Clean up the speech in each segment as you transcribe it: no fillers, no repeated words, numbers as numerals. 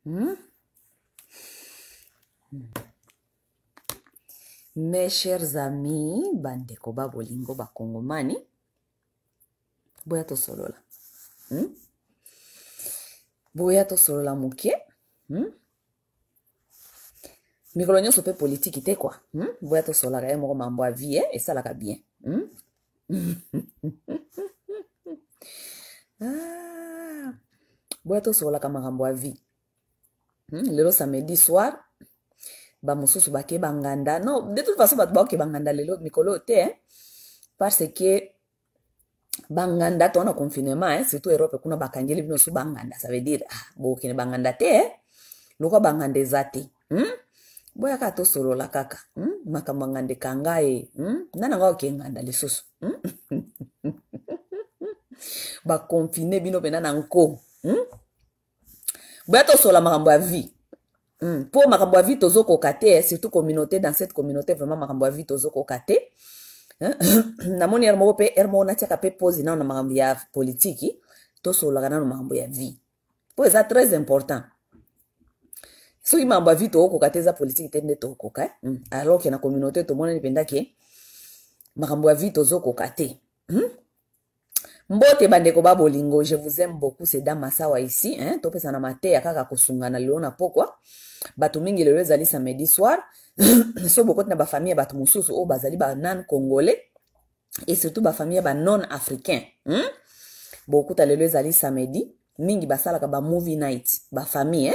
Hmm? Mes chers amis, bandeko ba bolingo ba kongomani, boya to solola. Boya to solola mukie. Mikolo nyonso pe politique te quoi. Boya to solola ka moko mambo a vie et ça la ka bien. Boya to solola ka makambo a vie. Lelo samedi soir, ba mosusu bake banganda. Non, de toute façon ba ke banganda lelo mikolo te parce que banganda to na confinement surtout Europe kuna bakangeli bino su banganda, ça veut dire bo kene banganda te loko banganda ezate. Boya ka to solola kaka. Makambo ngande kangae. Nana ngao ke nganda lisusu. Ba confiner bino pena na nko. Boya to solola makambo ya vie. Pour makambo ya vie tozo kokate, surtout communauté, dans cette communauté vraiment makambo ya vie tozo kokate. Namoni ermo pe ermo na tiaka pe pose na makambo ya politique, to solola na makambo ya vie. Pour ça très important. So ki makambo ya vie to kokate za politique tende to koka, alors que na communauté to mona nipenda ke makambo ya vie tozo kokate. Mbote bandeko ba bolingo, je vous aime beaucoup, c'est Dame Masawa ici, to pesa na mate ya kaka kusungana lelo na pokwa. Batu mingi lelo ezali samedi soir. So beaucoup na ba famille batu mususu o bazali ba nan congolais et surtout ba famille ba non africain. Beaucoup ta lelo ezali samedi, mingi basala ka ba movie night, ba famille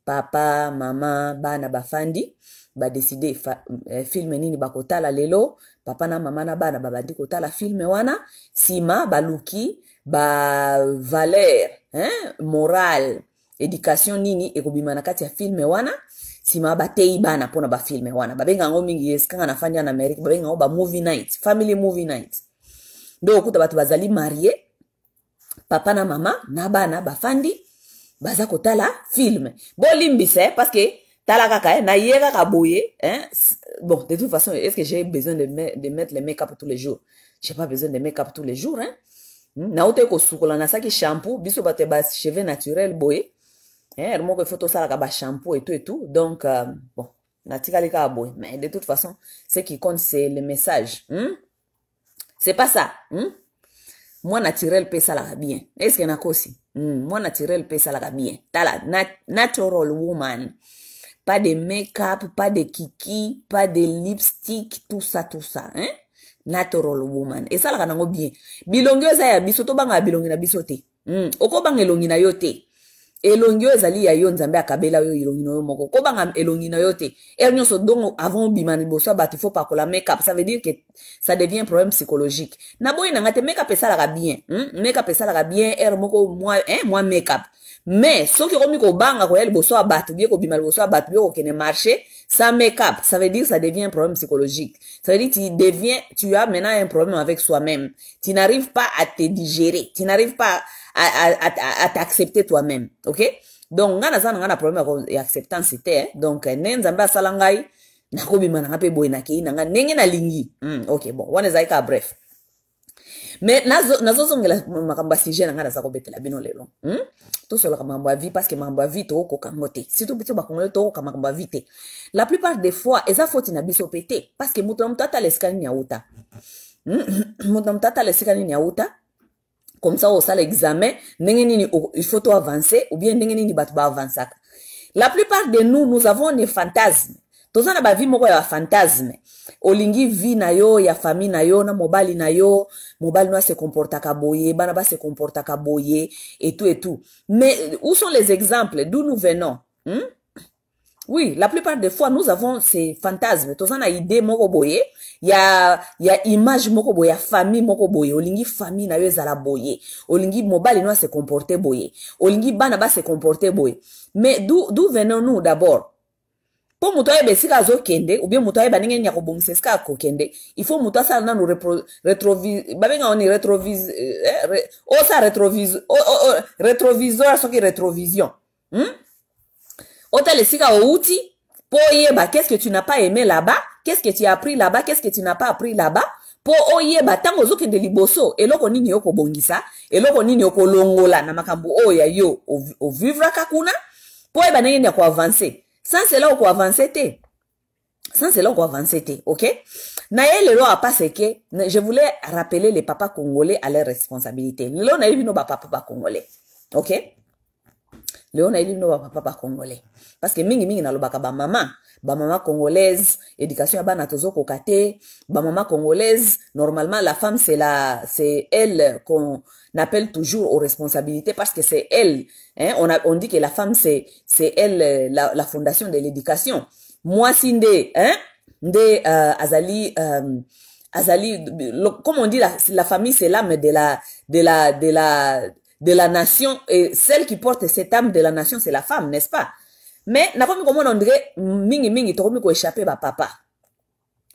papa, mama, bana bafandi ba décider film nini bakotala lelo. Papa na mama na bana babandi kotala film wana sima baluki ba valeur morale éducation nini ekobima na kati ya film wana sima batei bana pona ba film wana babenga ngo mingi yeska na fanya na America babenga ngo ba movie night, family movie night. Ndo okuta batu bazali marié, papa na mama na bana bafandi baza kotala film bolimbise parce que tala kaka na yega ka boye bon de toute façon est-ce que j'ai besoin de mettre les make-up tous les jours? J'ai pas besoin de make-up tous les jours na ote ko sukola na saki shampoo biso bate ba cheveux naturel boye moko photo sala ka ba shampoo et tout donc bon na tikali ka boye mais de toute façon ce qui compte c'est le message. C'est pas ça. Moi naturel pe sala bien. Est-ce que na kosi? Moi naturel pe sala bien. Tala natural woman. Pas de make-up, pas de kiki, pas de lipstick, tout ça. Natural woman. Et ça, la kanango bien. Bilongyo za ya biso, to banga bilongi na biso te. Oko banga elongi na yo te. Elongyo ezali ya yo nzambe akabela yo elongi na yo moko. Ko banga elongi na yo te. Ernyo so dongo avant bimani boso bati faut pas ko la make-up. Ça veut dire que ça devient un problème psychologique. Na boy na ngate make-up esala bien. Make-up esala bien, moko moi make-up. Mais ce qui est ko banga ko el boso abatu bien ko bimal boso abatu bien ko kene marché sans make-up, ça veut dire que ça devient un problème psychologique. Ça veut dire que tu as maintenant un problème avec soi-même. Tu n'arrives pas à te digérer, tu n'arrives pas à t'accepter toi-même, OK? Donc ngana za ngana problème avec acceptance c'était donc nenzamba salangai na ko bimana ngape boy na ke na nenge na lingi. OK, bon, wana zaika bref. Mais nazo zongela makamba sujet na ngana za ko betela bino lelo. Tout sur la makambo vie parce que makambo vie to ko kangote. Surtout biso ba kongole to ko makambo vie te. La plupart des fois eza faute na biso pété parce que mutu mtata leskani nya uta. Mutu mtata leskani nya uta. Comme ça au sale examen, ndenge nini il faut to avancer ou bien ndenge nini batu ba avancer. La plupart de nous avons des fantasmes. Tozana ba vie moko ya fantasme. Olingi vie na yo ya famille na yo na mobali na yo, mobali no se comporta ka boye, bana ba se comporta ka boye et tout. Mais où sont les exemples d'où nous venons? Oui, la plupart des fois nous avons ces fantasmes. Tozana idée moko boye, ya image moko boye, famille moko boye, olingi famille na yo ezala boye. Olingi mobali no se comporter boye. Olingi bana ba se comporter boye. Mais d'où venons-nous d'abord? Pour mutoye besika zo kende ou bien mutoye baninge nya ko bomseska ko kende il faut mutoa sa na no rétrovis babenga on rétrovis rétroviseur so ki rétrovision otale sika outi pour yeba qu'est-ce que tu n'as pas aimé là-bas, qu'est-ce que tu as appris là-bas, qu'est-ce que tu n'as pas appris là-bas pour oyeba tango zo kende liboso eloko nini yoko bongisa eloko nini yoko longola na makambo oya yo o vivre kakuna Po e banenge ya ko avancer. Sans cela ko avancer te. Sans cela ko avancer te, OK? Na ye lelo a pas que je voulais rappeler les papas congolais à leurs responsabilités. Lelo na yebino ba papa congolais. OK? Lelo na yebino ba papa congolais. Parce que mingi na lobaka ba maman congolaise, éducation ya bana tozo kokate, ba maman congolaise, normalement la femme c'est elle qu'on appelle toujours aux responsabilités parce que c'est elle, hein, on dit que la femme c'est elle la fondation de l'éducation. Moi sinde, hein, azali comme on dit la famille c'est l'âme de la nation et celle qui porte cette âme de la nation c'est la femme, n'est-ce pas? Mais na komi comment on dirait mingi to komi ko échapper ba papa.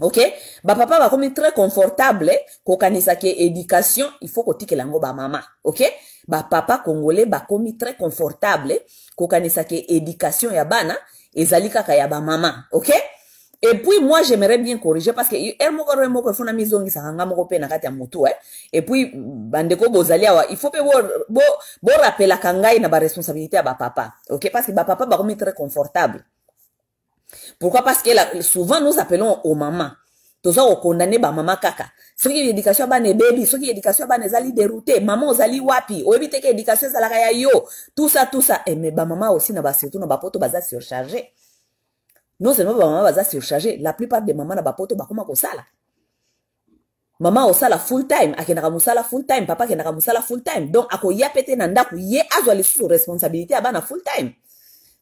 OK? Ba papa va komi très confortable ko kanisa ke éducation, il faut ko tike lango ba mama. OK? Ba papa congolais ba komi très confortable ko kanisa ke éducation ya bana ezali kaka ya ba mama. OK? Et puis moi j'aimerais bien corriger parce que moko fona mizongi sanga moko pe na kati ya mutu et puis bandeko bozali awa il faut pe bo rappeler kangai na ba responsabilité ya ba papa. OK, parce que ba papa ba komi très confortable. Pourquoi? Parce que souvent nous appelons aux mamans. Toza ko condamner ba mama kaka. Soki éducation ba ne baby, soki éducation ba ne zali dérouté, maman ozali wapi, o ebite ke éducation zalaka ya yo. Tout ça et mais ba mama aussi na ba surtout na ba poto baza surchargé. Non seulement maman va surcharger, la plupart des mamans na bapoto bakoma ko sala. Maman o sala full time, akenaka musala full time, papa akenaka musala full time. Donc ako ya pete na ndaku ye azwa les sous responsabilités abana full time.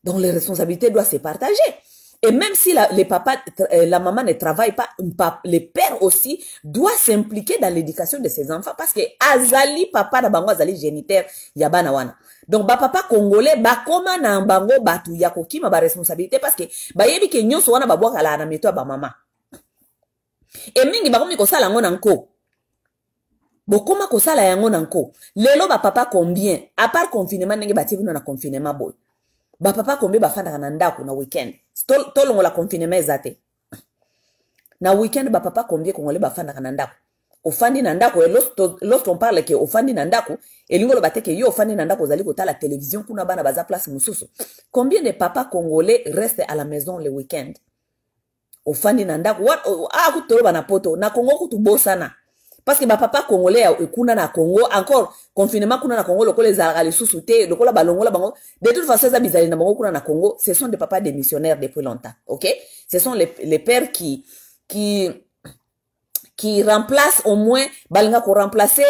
Donc les responsabilités doivent se partager. Et même si les papas, la maman ne travaille pas, les pères aussi doivent s'impliquer dans l'éducation de ses enfants parce que azali papa na bango azali géniteur yabana wana. Donc ba papa congolais ba koma na bango batu ya kokima ba responsabilité parce que ba yebi ke nyonso wana ba bwaka la na meto ba mama. Et mingi ba komi ko sala ngo nanko. Bokoma ko sala yango nanko. Lelo ba papa combien? À part confinement nenge ba tivino na confinement boy. Ba papa combien ba fanda na ndako na weekend. Tolongo la confinement ezate. Na weekend ba papa combien congolais ba fanda na ndako. Ofandi na ndako lorsqu'on parle que ofandi na ndako elingo lo bateke yo ofandi na ndako zali kota la télévision kuna bana baza place mususu. Combien de papas congolais restent à la maison le weekend? Ofandi na ndako kutolo bana poto na Congo kutubosana. Parce que ba papa congolais kuna na Congo encore confinement kuna na Congo lokole zalaka le susuté lokola balongola bango de toute façon ça bizali na bango kuna na Congo ce sont des papas des missionnaires depuis longtemps. OK? Ce sont les pères qui remplace au moins balinga ko remplacer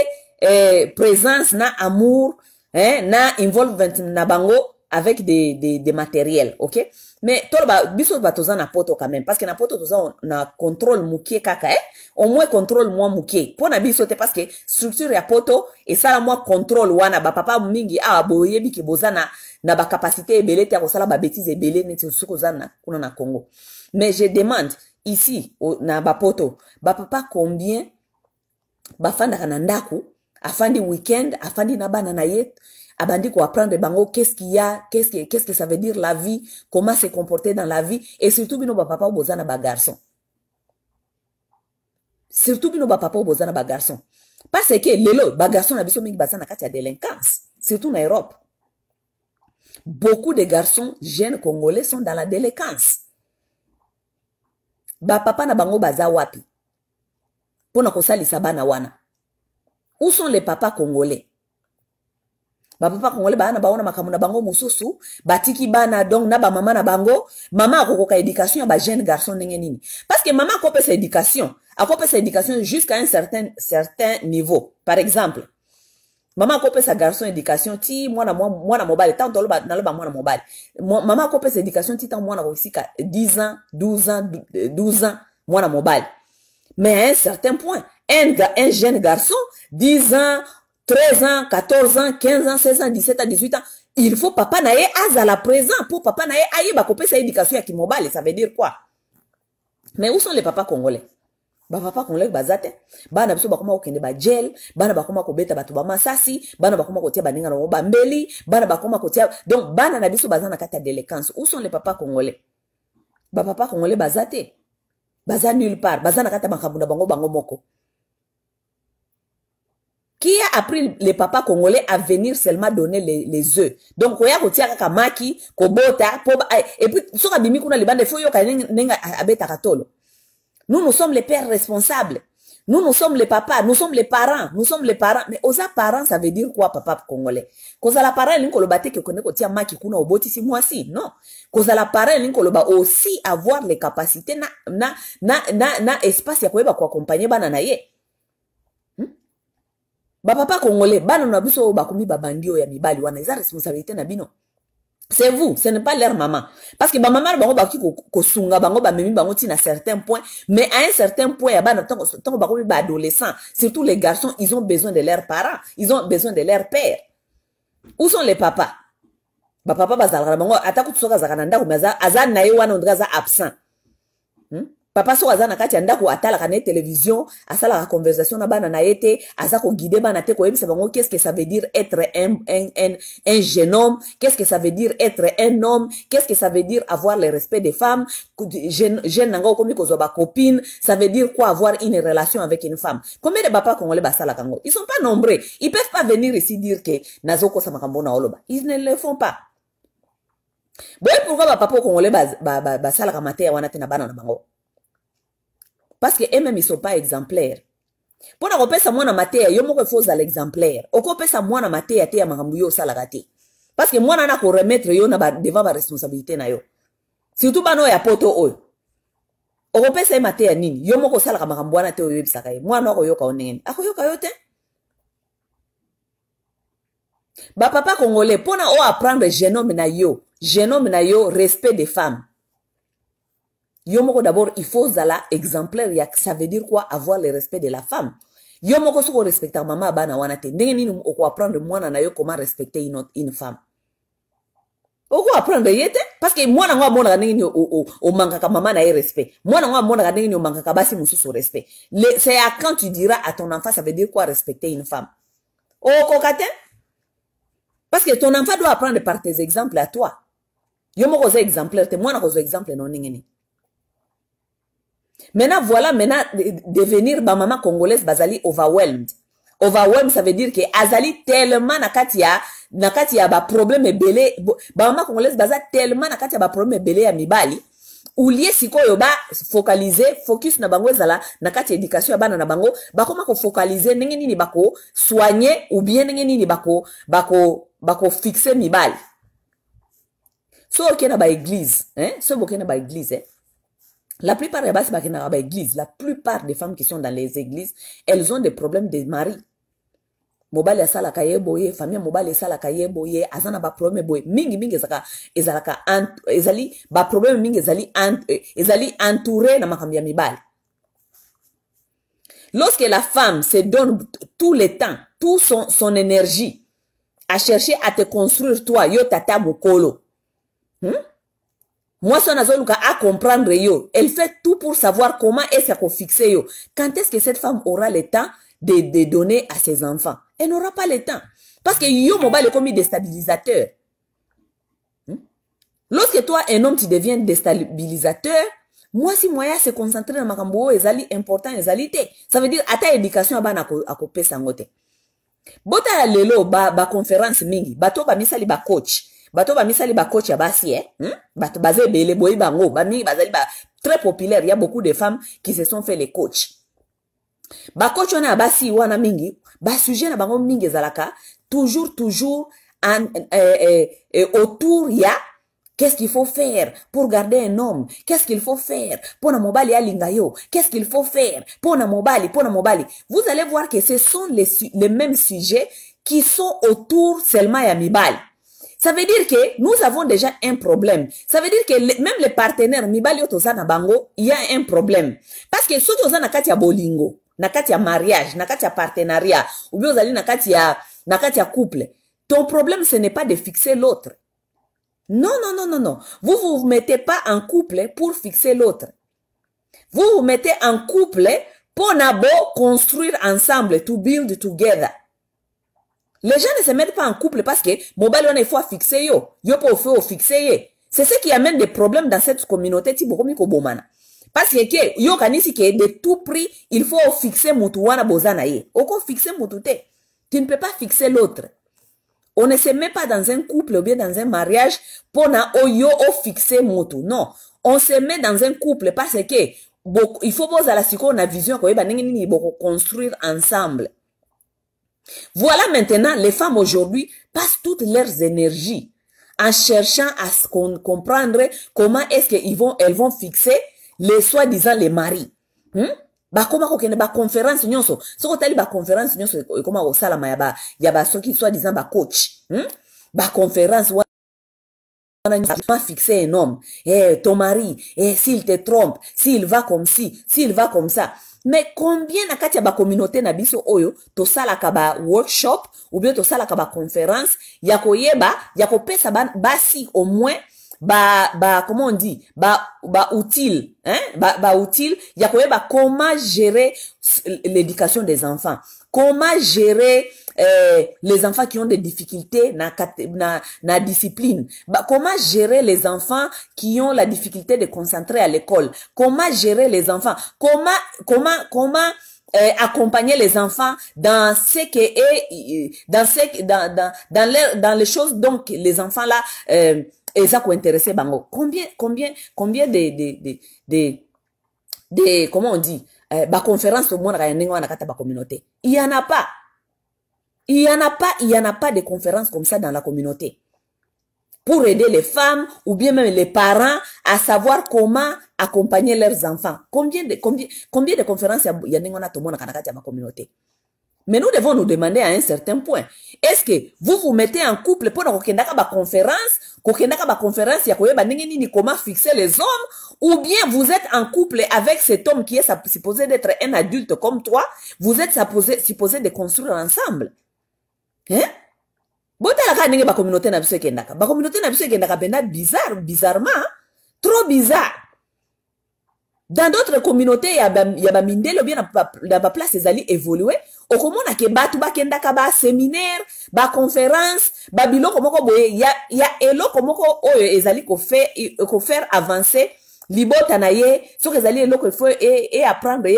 présence na amour na involvement na bango avec des matériels. OK? Mais tolba biso batoza na poto quand même parce que na poto toza na contrôle mukie kaka au moins contrôle moi mukie pona biso te parce que structure ya poto et ça la moi contrôle wana ba papa mingi boyebi ki bozana na ba capacité ebele te ko sala ba bêtises ebele neti sukozana kuna na Congo. Mais je demande ici na bapoto ba papa combien bafanda na ndaku afandi weekend afandi na bana na yet abandi ko apprendre bango qu'est-ce qu'il y a qu'est-ce que ça veut dire la vie, comment se comporter dans la vie et surtout bino ba papa bozana ba garçon, surtout bino ba papa bozana ba garçon parce que lelo ba garçon na biso mingi bazana kati ya délinquance surtout na Europe. Beaucoup de garçons jeunes congolais sont dans la délinquance. Ba papa na bango baza wapi pona kosalisa bana wana? Où sont les papas congolais? Ba papa congolais bana baona makamu na bango mususu batiki bana donc na ba mama na bango mama akokoka éducation ya ba jeune garçon ndenge nini parce que mama akopesa éducation jusqu'à un certain niveau. Par exemple mama akopesa garçon éducation ti mwana mobile tant toloba naloba mwana mobile mama akopesa éducation ti tant mwana kosika 10 ans 12 ans mwana mobile. Mais à un certain point un jeune garçon 10 ans 13 ans, 14 ans, 15 ans, 16 ans, 17 ans, 18 ans, il faut papa nae azala présent pour papa nae aye bakope sa éducation ya kimobile. Ça veut dire quoi? Mais où sont les papas congolais? Ba papa congolais bazate bana biso bakoma okende ba gel bana bakoma ko beta bato ba masasi bana bakoma ko tia baninga no ba mbeli bana bakoma ko tia donc bana na biso bazana kata délinquance. Où sont les papas congolais? Ba papa congolais bazate baza nulle part bazana kata makambu na bango moko. Qui a appris les papas congolais à venir seulement donner les œufs? Donc, oya kotia kaka maki, kobota, et puis, soka bimi kuna libande, faut yoka nenga abeta katolo. Nous sommes les pères responsables. Nous sommes les papas, nous sommes les parents, Mais osa parents, ça veut dire quoi, papa congolais? Koza la parent, l'inko lobate ke kone kotia maki kuna oboti si moi si, non. Koza la parent, l'inko loba aussi avoir les capacités na espace ya koyeba ko accompagner bana na ye. Ba papa congolais, bana na biso bakomi babandio ya mibali wana, eza responsabilité na bino. C'est vous, ce n'est pas leur maman. Parce que ba maman bango baki ko sunga bango ba memi bango tina certains points, mais à un certain point ya bana tango bakomi ba adolescents, surtout les garçons, ils ont besoin de leurs parents, ils ont besoin de leur père. Où sont les papas? Ba papa bazalaka bango ataku tsoka zakana ndako maza azan na ye wana ondraza absent. Papa so azana kati ya ndako atalaka na télévision, asalaka conversation na bana na yete, azako guider bana te ko yebisa bango qu'est-ce que ça veut dire être un jeune homme, qu'est-ce que ça veut dire être un homme, qu'est-ce que ça veut dire avoir le respect des femmes, jeune nanga komi ko ba copine, ça veut dire quoi avoir une relation avec une femme. Combien de papas congolais basala kango? Ils sont pas nombreux. Ils peuvent pas venir ici dire que nazoko sa makambo na oloba. Ils ne le font pas. Bon, pourquoi papa congolais basala kamate ya wana te na bana na bango? Parce que eux-mêmes, ils ne sont pas exemplaires. Pour nous repérer moi na matéa, yo moko faut à l'exemplaire. Oko pesa moi na matéa te ya makambu yo salagati. Parce que moi na ko remettre yo na devant ma responsabilité na yo. Surtout bano ya poto oyo. Oko pesa matéa nini? Yo moko salaka makambu wana te oyo bisaka ye. Moi na ko yoka onengeni. Ako yoka yo te? Ba papa congolais, pour na o apprendre jeune homme na yo respect des femmes. Yomoko d'abord, il faut zala exemplaire, ça veut dire quoi? Avoir le respect de la femme. Yomoko soko respecter maman bana wanate. Ndenge nini oko apprendre mwana na yo comment respecter une femme. Oko apprendre yete? Parce que mwana ngwa mona ndenge ni o mangaka maman na ye respect. Mwana ngwa mona ndenge ni o mangaka basi mususu respect. C'est à quand tu diras à ton enfant, ça veut dire quoi respecter une femme? Oko kate? Parce que ton enfant doit apprendre par tes exemples à toi. Yomoko za exemplaire, te mwana ko za exemple non ndenge ni. Maintenant, voilà, devenir ba maman congolaise bazali overwhelmed. Overwhelmed, ça veut dire que azali tellement nakati ya ba problème belé, ba maman congolaise bazali tellement nakati ya ba problème belé ya mibali. Ou lié sikoyo ba focaliser, focus na bango ezala nakati éducation ya bana na bango, ba koma ko focaliser ndenge nini bako soigner ou bien ndenge nini bako fixer mibali. So okena ba église, so okena ba église, La plupart des bases églises, la plupart des femmes qui sont dans les églises, elles ont des problèmes de mari. Mobile sala kaye boye, famille mobile sala kaye boye, azana ba problème boye. Mingi ezali ba problème mingi ezali entouré na makambia mibali. Lorsque la femme se donne tout le temps, tout son énergie à chercher à te construire toi, yo tata mokolo. Moi, son azoluka à comprendre yo. Elle fait tout pour savoir comment est-ce qu'on fixe yo. Quand est-ce que cette femme aura le temps de donner à ses enfants? Elle n'aura pas le temps. Parce que yo mobile est comme déstabilisateur. Lorsque toi, un homme, tu deviens déstabilisateur, moi, si moyen se concentrer dans ma kambo, ezali important, ezali te. Ça veut dire, à ta éducation, à couper sangote. Bota lelo, ba conférence mingi, bato ba misali ba coach. Bato ba misali ba coach ya basi, bato baze bele boy bango, ba mingi bazali ba très populaire, il y a beaucoup de femmes qui se sont fait les coachs. Ba coach wana basi wana mingi, ba sujet na bango mingi zalaka, toujours autour ya qu'est-ce qu'il faut faire pour garder un homme? Qu'est-ce qu'il faut faire pour na mobali ya lingayo? Qu'est-ce qu'il faut faire pour na mobali? Vous allez voir que ce sont les mêmes sujets qui sont autour seulement ya mibali. Ça veut dire que nous avons déjà un problème. Ça veut dire que même les partenaires, mibali otoza na bango, il y a un problème. Parce que ceux qui ont na kati ya bolingo, na kati ya mariage, na kati ya partenariat, ou bien vous na kati ya couple, ton problème ce n'est pas de fixer l'autre. Non. Vous vous mettez pas en couple pour fixer l'autre. Vous vous mettez en couple pour construire ensemble, to build together. Les gens ne se mettent pas en couple parce que mobile on il faut fixer yo pour fixer. C'est ce qui amène des problèmes dans cette communauté parce que yo kanisi que de tout prix il faut fixer mutu wana bozana ye. Oko fixer mutu te. Tu ne peux pas fixer l'autre. On ne se met pas dans un couple ou bien dans un mariage pour fixer moto. Non. On se met dans un couple parce que il faut poser la vision construire ensemble. Voilà maintenant, les femmes aujourd'hui passent toutes leurs énergies en cherchant à comprendre comment est-ce qu'elles vont fixer les soi-disant les maris. Comment conférence nyonso soko tali conférence nyonso comment au salama ya ba soki soi-disant coach conférence va fixer un homme ton mari s'il te trompe, s'il va comme ci, s'il va comme ça. Mais combien na kati ya ba communauté na biso oyo to sala ka ba workshop ou bien to sala ka ba conférence ya koyeba ya kopesa basi au moins comment on dit utile utile ya koyeba comment gérer l'éducation des enfants, comment gérer les enfants qui ont des difficultés na discipline, comment gérer les enfants qui ont la difficulté de concentrer à l'école, comment gérer les enfants, comment accompagner les enfants dans ce que est dans les choses donc les enfants là et ça quoi intéressé bango. Combien de comment on dit conférence au monde na kata ba communauté. Il y en a pas de conférences comme ça dans la communauté pour aider les femmes ou bien même les parents à savoir comment accompagner leurs enfants. Combien de conférences il y a na to monde na kata ba communauté. Mais nous devons nous demander à un certain point, est-ce que vous vous mettez en couple pour kokendaka ba conférence ya koyeba nini comment fixer les hommes, ou bien vous êtes en couple avec cet homme qui est supposé d'être un adulte comme toi, vous êtes supposé de construire ensemble. Hein? Botala nenge ba communauté na biso kendaka. Ba communauté na biso kendaka bena bizarrement, trop bizarre. Dans d'autres communautés, il y a ba mindelo bien na ba place ezali évoluer. Okomona ke batu ba kendaka ba séminaire, ba conférence, ba biloko moko boye, ya eloko moko oyo ezali ko faire avancer libota na ye, so ezali eloko il faut et apprendre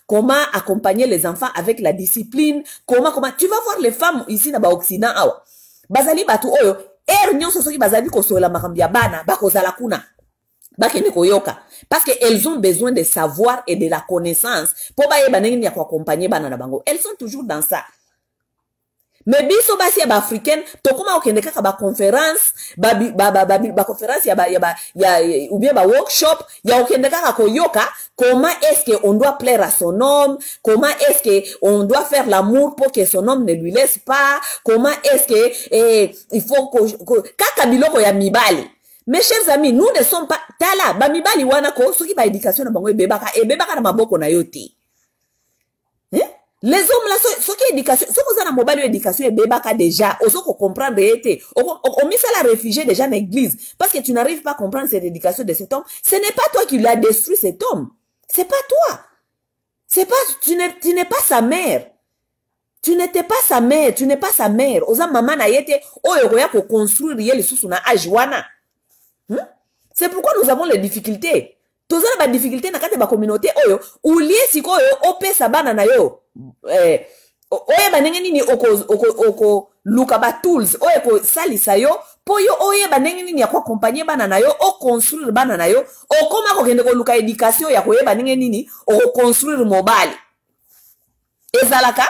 comment accompagner les enfants avec la discipline, comment tu vas voir les femmes ici na ba occident awa. Bazali batu oyo nyonso soki bazali ko sola makambi ya bana ba kozala kuna. Parce qu'elles ont besoin de savoir et de la connaissance pour accompagner bana na bango. Elles sont toujours dans ça. Mais biso basi ya africaine to kuma okendeka ka ba conférence conférence ou bien ba workshop ya okendeka ka koyoka comment est-ce que on doit plaire à son homme, comment est-ce que on doit faire l'amour pour que son homme ne lui laisse pas, comment est-ce que il faut kaka biloko ya mibali. Mes chers amis, nous ne sommes pas tala bamibali wana ko soki ba éducation na bango ebebaka na maboko na yote. Les hommes là soki éducation soko za na mobali éducation ebebaka déjà osoko comprendre été on mis ça la réfugié déjà dans l'église parce que tu n'arrives pas à comprendre cette éducation de cet homme. Ce n'est pas toi qui l'as détruit cet homme. C'est pas toi. C'est pas tu n'es pas sa mère. Tu n'étais pas sa mère, tu n'es pas sa mère. Oza maman na yete oyo koya ko construire yeli susu na ajwana. C'est pourquoi nous avons les difficultés. Tous les ba difficultés na kati ba communauté oyo ulie sikoyo opesa bana na yo oye banenge nini oko luka ba tools oye ko salisa yo po yo oye banenge nini ya ko accompagner bana na yo o construire bana na yo okoma ko kende ko luka éducation ya ko ye banenge nini o construire mobile ezalaka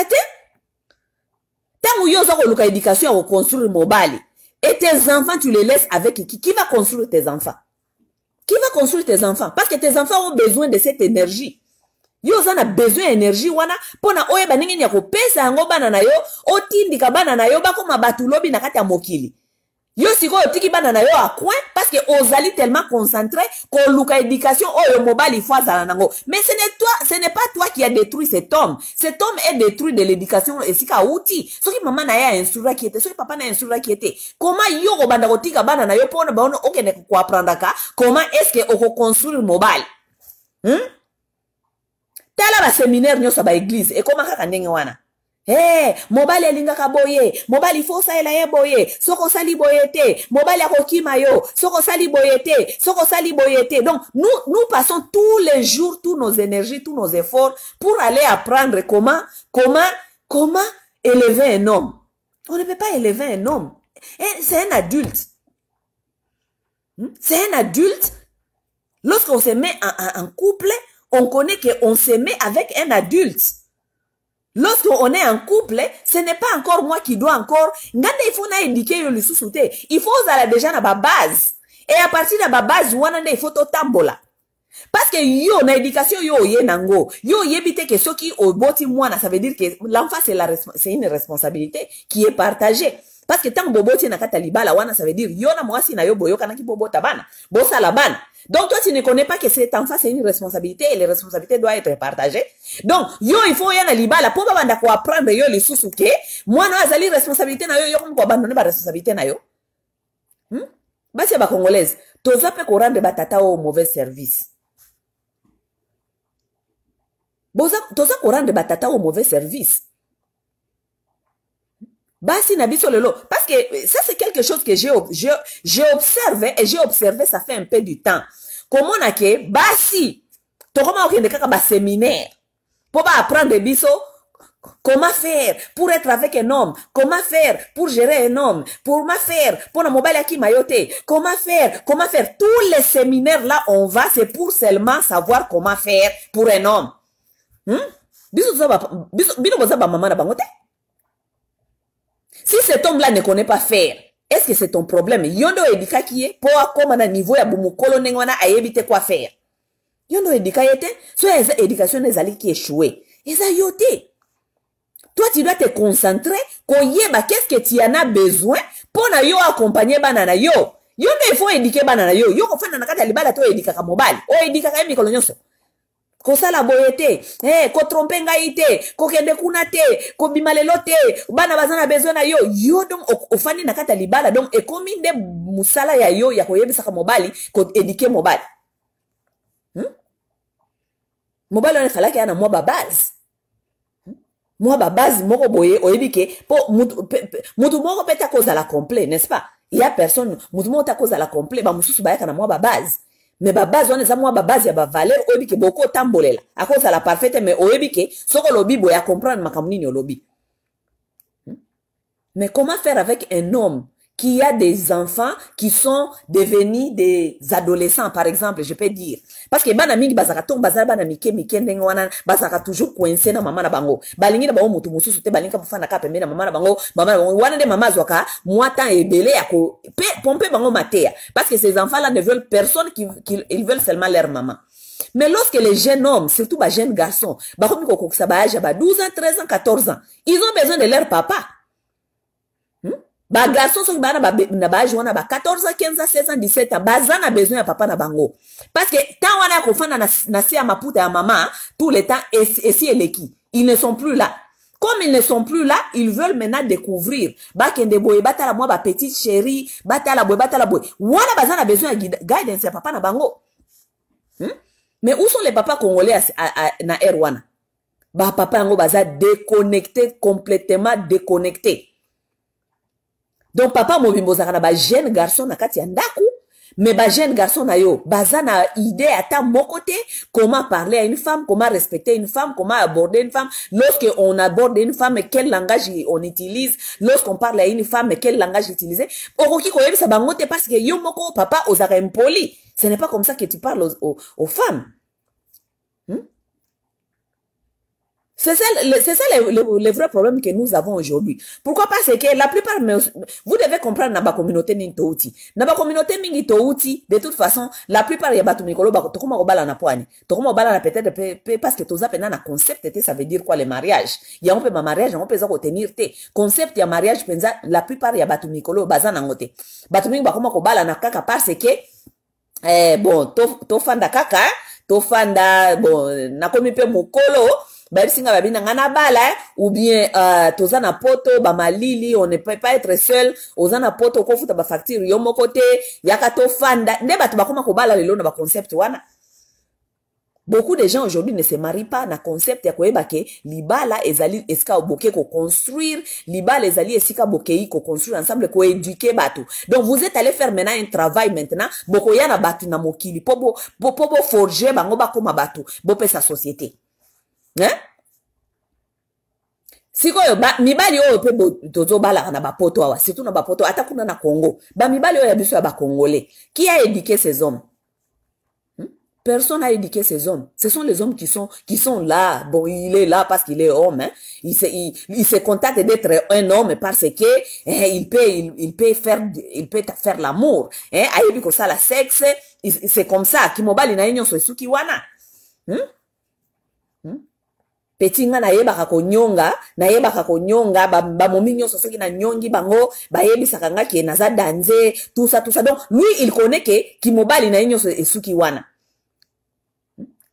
te tangu yo zo ko luka éducation ya ko construire mobile. Et tes enfants, tu les laisses avec qui va construire tes enfants? Qui va construire tes enfants? Parce que tes enfants ont besoin de cette énergie. Yo zana besoin d'énergie wana pona oye banenge nya ko pesa ngo bana na yo otindika bana na yo bakoma batulobi na kati ya mokili. Yo siko otiki bana na yo a coin parce que ozali tellement concentré ko luka éducation oyo mobile ifo azala nango. Mais ce n'est pas toi qui a détruit cet homme. Cet homme est détruit de l'éducation et sika outil. Soki maman na ya instruira qui était, soki papa na instruira qui était. Comment yo ko banda kotika bana na yo pona baona okene ko apprendre ka comment est-ce que oko construire mobile? Tala ba séminaire nyoso ba église et comment kaka ndenge wana. Eh, mobali alingaka boye, mobali faut ça ela boye, soko sali boyete, mobali akokima yo, soko sali boyete, soko sali boyete. Donc nous passons tous les jours tous nos énergies, tous nos efforts pour aller apprendre comment élever un homme. On ne peut pas élever un homme. C'est un adulte. C'est un adulte. Lorsqu'on se met en couple, on connaît qu'on se met avec un adulte. Lorsqu'on est en couple, ce n'est pas encore moi qui dois encore. Il faut indiquer le sous-souté. Il faut aller déjà dans la base. Et à partir de la base, il faut tout tambola. Parce que yo, na éducation, yo, ye nango. Yo, yebite que ce qui au boti moana, ça veut dire que l'enfant, c'est une responsabilité qui est partagée. Parce que tant que boboti na kata libala wana, ça veut dire yo na mwasi na yo boyo kana ki bobota bana. Bosa la bana. Donc toi, tu ne connais pas que cet enfant, c'est une responsabilité et les responsabilités doivent être partagées. Donc, yo, il faut y aller libala pour pas banda ko apprendre yo les sous-souké. Moi, na azali responsabilité na yo, yo comme ko abandonner ba responsabilité na yo. Basi ba congolaise, toza pe ko rendre batata au mauvais service. Toza ko rendre batata au mauvais service. Basi na biso lelo. Parce que ça, c'est quelque chose que j'ai observé et j'ai observé ça fait un peu du temps. Comment on a que, basi, tokoma okende kaka ba séminaire. Pour pas apprendre biso, comment faire pour être avec un homme, comment faire pour gérer un homme, pour ma faire, pour la mobile qui mayote, comment faire, tous les séminaires là, on va, c'est pour seulement savoir comment faire pour un homme. Biso boza ba maman na bangote. Si cet homme-là ne connaît pas faire, est-ce que c'est ton problème? Yondo edika qui est pour comme na niveau ya bumukolo nengwana ayebite quoi faire. Yondo edika yete, so éducation des ali qui échoué. Eza yote. Toi tu dois te concentrer koyeba qu'est-ce que tu en as besoin pour na yo accompagner banana yo. Yondo il faut éduquer banana yo. Yo ko fana na kata libala to edika ka mobile. O edika ka mikolo nyonso. Ko sala boyete, ko tromper ngai te, ko kende kuna te, ko bimalelo te, bana bazana besoin na yo, yo donc ofani na kata libala donc e komi nde musala ya yo ya koyebisa ka mobali ko éduquer mobali. Mobali on fala ke na moi ba base. Moi ba base moko boye oyebike po mutu moko peta cause la complet, n'est-ce pas? Il y a personne mutu moko ta cause la complet ba mususu ba ya na moi ba base. Mais ba base on eza moi ba base ya ba valeur oyebike boko tambolela. A cause la parfaite mais oyebike soko lobi boya comprendre makamuni ni lobi. Mais comment faire avec un homme qui a des enfants qui sont devenus des adolescents, par exemple, je peux dire. Parce que bana mingi bazaka tong bazala bana mike ndenge wana bazaka toujours coincé na mama na bango. Balingi na bango mutu mususu te balinga mfana ka pembe na mama na bango wana de mama zwaka mwata ebele ya ko pomper bango matea. Parce que ces enfants là ne veulent personne ils veulent seulement leur maman. Mais lorsque les jeunes hommes, surtout les jeunes garçons, ba komi ko kokisa ba âge ba 12 ans, 13 ans, 14 ans, ils ont besoin de leur papa. Ba garçon so bana na ba âge wana ba 14 ans, 15 ans, 16 ans, 17 ans, bazana besoin ya papa na bango. Parce que tant wana ko fana na si ya maputa ya maman tout le temps et si elle est qui, ils ne sont plus là. Comme ils ne sont plus là, ils veulent maintenant découvrir. Ba kende boye batala moi ba petite chérie, batala boye. Wana bazana besoin ya guidance ya papa na bango. Mais où sont les papas congolais na Erwana? Ba papa yango baza déconnecté, complètement déconnecté. Donc papa mobimbo zaka na ba jeune garçon na kati ya ndaku, mais ba jeune garçon na yo baza na idée ata mokote comment parler à une femme, comment respecter une femme, comment aborder une femme, lorsque on aborde une femme quel langage on utilise, lorsqu'on parle à une femme quel langage utiliser. Okoki koyebisa bango te parce que yo moko papa ozaka impoli. Ce n'est pas comme ça que tu parles aux femmes. C'est ça le vrai problème que nous avons aujourd'hui. Pourquoi? Parce que la plupart, vous devez comprendre, naba communauté ni touti. Naba communauté mingi touti, de toute façon, la plupart ya batu mikolo bako tokoma obala na poani. Tokoma obala na peut-être parce que toza pena na concept te, ça veut dire quoi le mariage. Ya on peut ma mariage, on peut ça tenir te. Concept ya mariage penza la plupart ya batu mikolo bazana ngote. Batu mingi bakoma obala na kaka parce que bon, to fanda kaka, to fanda bon, na komi pe mukolo. Singa babina ngana bala ou bien tozana poto ba malili, on ne peut pas être seul, ozana poto ko futa ba facture yo moko te yaka to fanda nde batu bakoma ko bala lelo na ba concept wana. Beaucoup de gens aujourd'hui ne se marient pas na concept ya koyeba ke libala ezali esika boke ko construire, libala ezali esika bokei ko construire ensemble, ko éduquer bato. Donc vous êtes allé faire maintenant un travail maintenant, boko ya na batu na mokili, po forger bango ba koma bato, bo pe sa société. Hein? Sikoyo mibali oyo pe tozo bala na bapoto awa, surtout na bapoto ata kuna na Congo. Ba mibali oyo ya biso ya ba congolais. Qui a éduqué ces hommes? Personne n'a éduqué ces hommes. Ce sont les hommes qui sont là. Bon, il est là parce qu'il est homme. Hein. Il se contente d'être un homme parce que il peut faire l'amour. Hein. Ayebi ko ça la sexe, c'est comme ça. Kimobali na yenyo so suki wana. Petit nga na yebaka ko nyonga ba mominyo so soki na nyongi bango ba yebi sakanga ki na za danze tout ça. Donc lui il connaît que kimobali na yenyo so suki wana.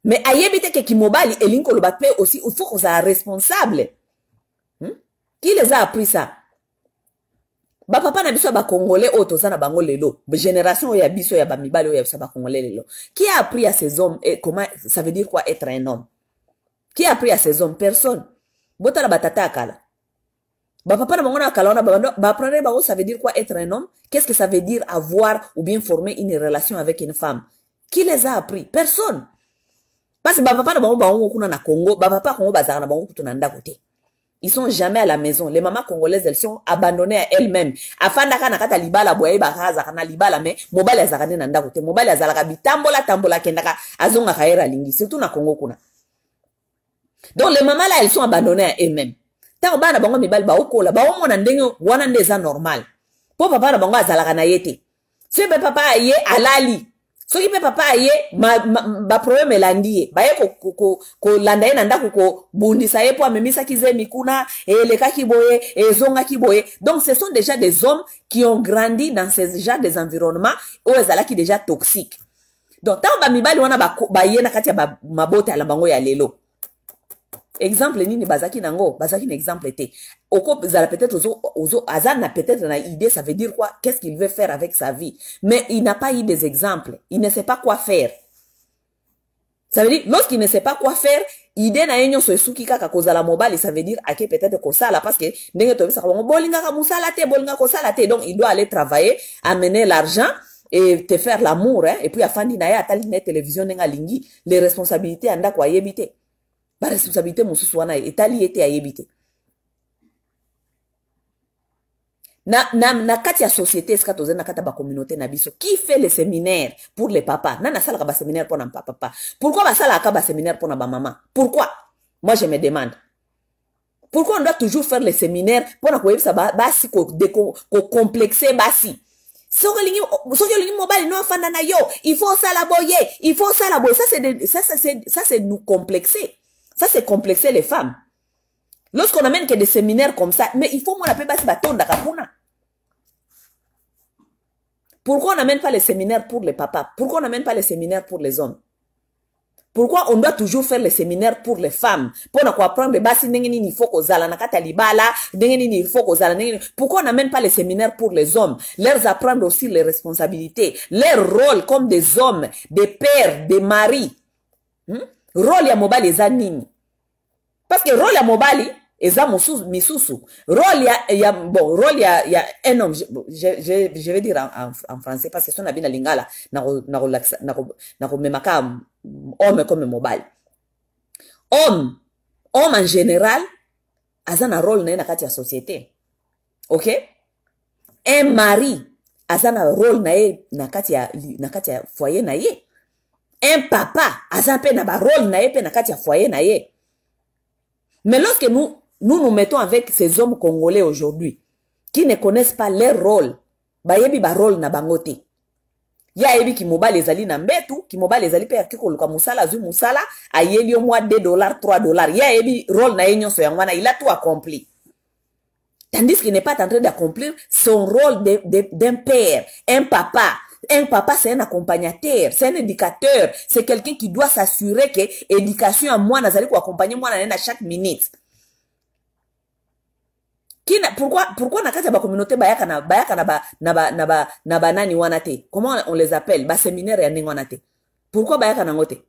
Mais ayebite que kimobali elinko le bape aussi il faut qu'on soit responsable. Qui les a appris ça? Ba papa na biso ba congolais otoza na bango lelo, génération ya biso ya ba mibali ya biso ba congolais lelo. Qui a appris à ces hommes et comment ça veut dire quoi être un homme? Qui a appris à ces hommes? Personne. Bota la batata akala. Ba papa na bango na kala na ba apprendre bango ça veut dire quoi être un homme? Qu'est-ce que ça veut dire avoir ou bien former une relation avec une femme? Qui les a appris? Personne. Parce que papa na bango kuna na Congo, papa Congo bazara na bango kutu na ndako te. Ils sont jamais à la maison. Les mamans congolaises, elles sont abandonnées à elles-mêmes. Afanda kana kata libala boye bakaza kana libala me mobali azakane na ndako te. Mobali azalaka bitambola kendaka azonga kaera lingi surtout na Congo kuna. Donc les mamans là elles sont abandonnées à elles-mêmes. Tant bana bango mibali ba okola ba omona ndenge wana ndeza normal. Po papa na bango azalaka na yete. Ce papa ye alali. So qui peut papa ye ba problème elandi ba ye ko landa ye nanda ko bundisa ye po amemisa kizemi kuna eleka kiboye ezonga kiboye. Donc ce sont déjà des hommes qui ont grandi dans ces genre des environnements où ezala qui déjà toxiques. Donc tant ba mibali wana ba ye na kati ya mabota la bango ya lelo. Exemple nini bazaki nango, bazaki un exemple te. Oko zala peut-être ozo azana peut-être na idée, ça veut dire quoi? Qu'est-ce qu'il veut faire avec sa vie? Mais il n'a pas eu des exemples. Il ne sait pas quoi faire. Ça veut dire lorsqu'il ne sait pas quoi faire, idée na yenyo so suki kaka kozala mobile, ça veut dire ake peut-être ko sala parce que ndenge to bisa ko bolinga ka musala te, bolinga ko sala te. Donc il doit aller travailler, amener l'argent et te faire l'amour hein, et puis afandi na ya atali na télévision nga lingi, les responsabilités anda kwa yebite. Ba responsabilité mosusu wana etali ete ayebite. Na kati ya société eska toze na kata ba communauté na biso qui fait les séminaires pour les papas? Nana sala ka ba séminaire pour na papa. Pourquoi ba sala ka ba séminaire pour na ba maman? Pourquoi? Moi je me demande. Pourquoi on doit toujours faire les séminaires pour na ko yebisa basi ko complexer basi? Soki lingi mobile no fanda na yo, il faut ça la boyer, il faut ça la boyer. Ça c'est nous complexer. Ça, c'est complexer les femmes. Lorsqu'on amène que des séminaires comme ça, mais il faut moi la paix basi baton d'akapuna. Pourquoi on n'amène pas les séminaires pour les papas? Pourquoi on n'amène pas les séminaires pour les hommes? Pourquoi on doit toujours faire les séminaires pour les femmes? Pour ne pas apprendre les basi n'engeni ni faut kozala nakata libala, n'engeni ni faut kozala n'engeni. Pourquoi on n'amène pas les séminaires pour les hommes? Leur apprendre aussi les responsabilités, leur rôle comme des hommes, des pères, des maris. Rôle ya mobali eza nini? Parce que rôle ya mobali eza misusu. Rôle rôle ya un homme, je vais dire en français parce que son abina lingala na memaka homme comme mobile. Homme en général aza na rôle na kati ya société. OK? Un mari aza na rôle na kati ya foyer na ye. Un papa aza pe na ba rôle na ye pe na kati ya foyer na ye. Mais lorsque nous mettons avec ces hommes congolais aujourd'hui qui ne connaissent pas leur rôle, ba yebi ba rôle na bangote. Ya yebi ki mobile ezali na mbetu, ki mobile ezali pe akiko luka musala zu musala, ayeli au mois $2, $3. Ya yebi rôle na yenyo so yangwana, il a tout accompli. Tandis qu'il n'est pas en train d'accomplir son rôle d'un père, un papa. Un papa, c'est un accompagnateur, c'est un éducateur, c'est quelqu'un qui doit s'assurer que l'éducation à moi, nazali ko accompagner moi à chaque minute. Pourquoi na kati ya ba communauté bayaka na banani wana te? Comment on les appelle? Ba séminaire ya ndenge wana te. Pourquoi bayaka na ngote?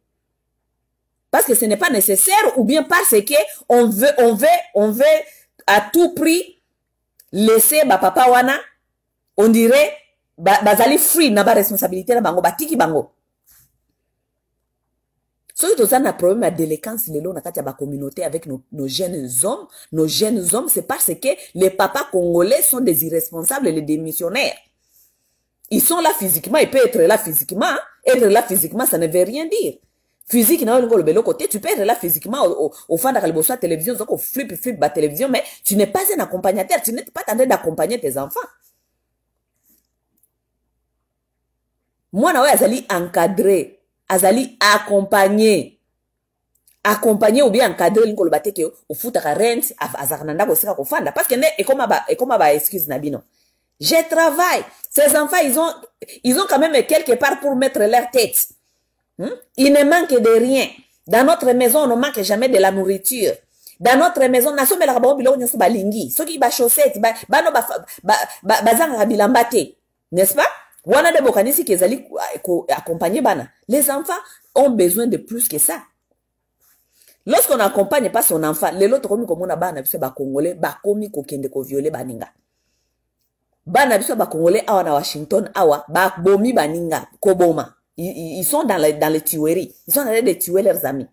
parce que ce n'est pas nécessaire ou bien parce que on veut à tout prix laisser ba papa wana, on dirait bazali free na ba responsabilité na bango batiki bango. So il y a un problème de délinquance lelo na kati ya ba communauté avec nos jeunes hommes, c'est parce que les papas congolais sont des irresponsables et les démissionnaires. Ils sont là physiquement, ils peuvent être là physiquement, hein. Être là physiquement, ça ne veut rien dire. Physique, le côté, tu peux être là physiquement au fond de la télévision, au flip la télévision, mais tu n'es pas un accompagnateur, tu n'es pas en train d'accompagner tes enfants. Moi, na azali encadré, azali accompagné ou bien encadré l'inko le bate ke au foot à rent, azarnanda ko sika ko fanda, parce que ne et comme ba excuse nabino. Je travaille. Ces enfants, ils ont quand même quelque part pour mettre leur tête. Il ne manque de rien. Dans notre maison, on ne manque jamais de la nourriture. Dans notre maison, na sombe la kabao bilo nyoso balingi. Soki ba chaussette, ba no bazanga bilambate. N'est-ce pas? Wana de bokanisi kezali accompagner bana. Les enfants ont besoin de plus que ça. Lorsqu'on n'accompagne pas son enfant, les autres comme on a bana biso ba congolais, ba komi ko kende ko violer baninga. Bana biso ba congolais awa na Washington awa ba bomi baninga koboma. Ils sont dans les tueries. Ils sont en train de tuer leurs amis.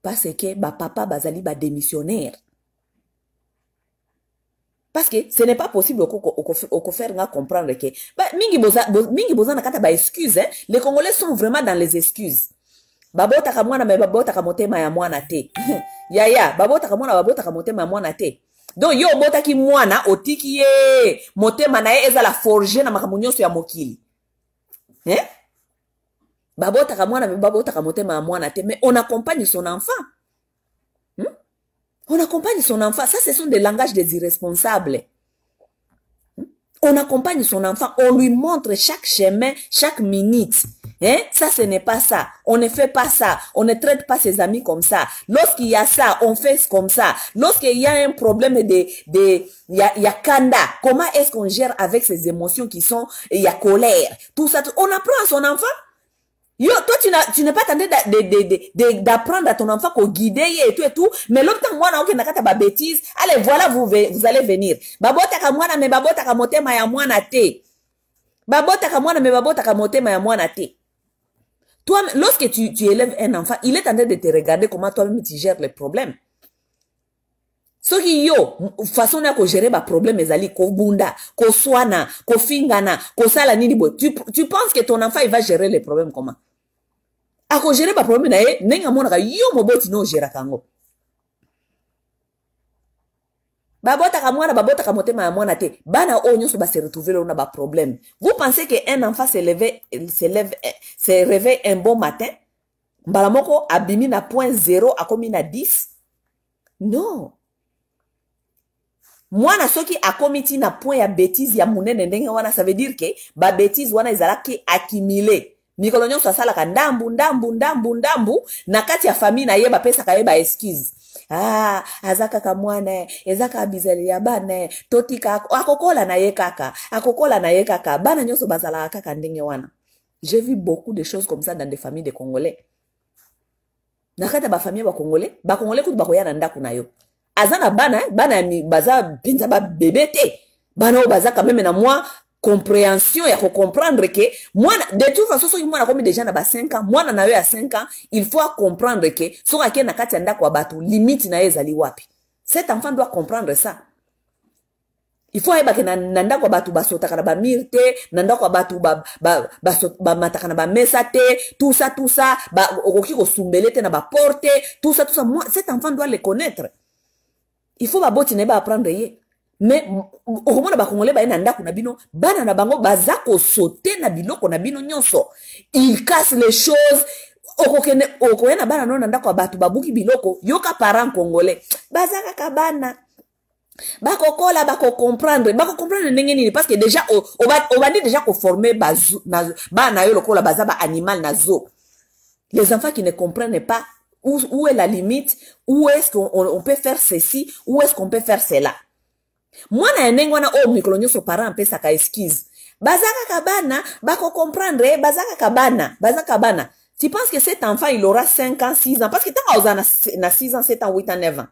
Parce que ba papa bazali ba démissionnaire. Parce que ce n'est pas possible au faire comprendre que mingi boza na kata ba excuse, hein. Les Congolais sont vraiment dans les excuses. Babota ka mwana me babota ka motema ya mwana te. Ya babota ka mwana babota ka motema ya mwana te. Donc yo bota ki mwana otiki ye motema na ye ezala forger na makamunyoso ya mokili. Hein? Babota ka mwana me babota ka motema ya mwana te, mais on accompagne son enfant. On accompagne son enfant. Ça, ce sont des langages des irresponsables. On accompagne son enfant. On lui montre chaque chemin, chaque minute. Hein? Ça, ce n'est pas ça. On ne fait pas ça. On ne traite pas ses amis comme ça. Lorsqu'il y a ça, on fait comme ça. Lorsqu'il y a un problème il y a kanda. Comment est-ce qu'on gère avec ces émotions qui sont, il y a colère. Tout ça. On apprend à son enfant. Yo, toi, tu n'es pas tenté d'apprendre à ton enfant qu'on guide et tout, mais l'autre temps, moi, on n'a pas bêtise. Allez, voilà, vous allez venir. Babota ka mwana, me babota ka motema ya mwana te. Babota ka mwana, me babota ka motema ya mwana te. Toi, lorsque tu élèves un enfant, il est en train de te regarder comment toi-même tu gères les problèmes. So ki yo, façon na ko gérer ba problème ezali, ko bunda, ko swana, ko fingana, ko sala nini bo. Tu penses que ton enfant, il va gérer les problèmes comment? Ako gérer ba problème na ye, nenga mona ka yo moboti no gera kango. Babota ka mwana, babota ka motema ya mwana te. Bana o nyoso ba se retrouver là on a ba problème. Vous pensez que un enfant se réveille un bon matin? Mbalamoko abimi na point 0 akomi na 10? Non. Mwana soki akomiti na point ya bêtise ya munene ndenge wana, ça veut dire que ba bêtise wana ezalaki accumulé. Mikolo nyonso asalaka ndambu na kati ya famille na ye bapesaka ye ba excuse. Ah, azaka ka mwana, ezaka bizali ya bana, totika akokola na ye kaka, bana nyonso bazala kaka ndenge wana. J'ai vu beaucoup de choses comme ça dans des familles de Congolais. Na kati ya ba famille ba Congolais kutu bakoya ndako na yo. Azana bana mi baza penza ba bébé te. Bana o baza quand même na moi compréhension ya ko comprendre que moi de toute façon so moi na comme déjà na ba 5 ans, moi na yo à 5 ans, il faut comprendre que so ka na kati ndako wa batu limite na ezali wapi. Cet enfant doit comprendre ça. Il faut eba ke na ndako wa batu basota kana ba mirte, na ndako wa batu ba mataka na ba mesa te, tout ça ba okoki ko sumbelete na ba porte, tout ça moi cet enfant doit le connaître. Il faut ba boti na ba apprendre ye. Mais au moins ba Congolais ba ina ndako na bino bana na bango baza ko sauter na biloko na bino nyonso. Ils cassent les choses. Okokena bana no na ndako batu babuki biloko yoka parent congolais. Baza kaka bana. Bako comprendre ndenge nini parce que déjà on va dire déjà ko former bana yo lokola baza ba animal na zoo. Les enfants qui ne comprennent pas où est la limite, où est-ce qu'on peut faire ceci, où est-ce qu'on peut faire cela. Moi na ndenge wana o mikolo nyoso parent pesa ka excuse. Bazaka kabana, bako comprendre, bazaka kabana. Tu penses que cet enfant, il aura 5 ans, 6 ans? Parce que tant qu'on a 6 ans, 7 ans, 8 ans, 9 ans.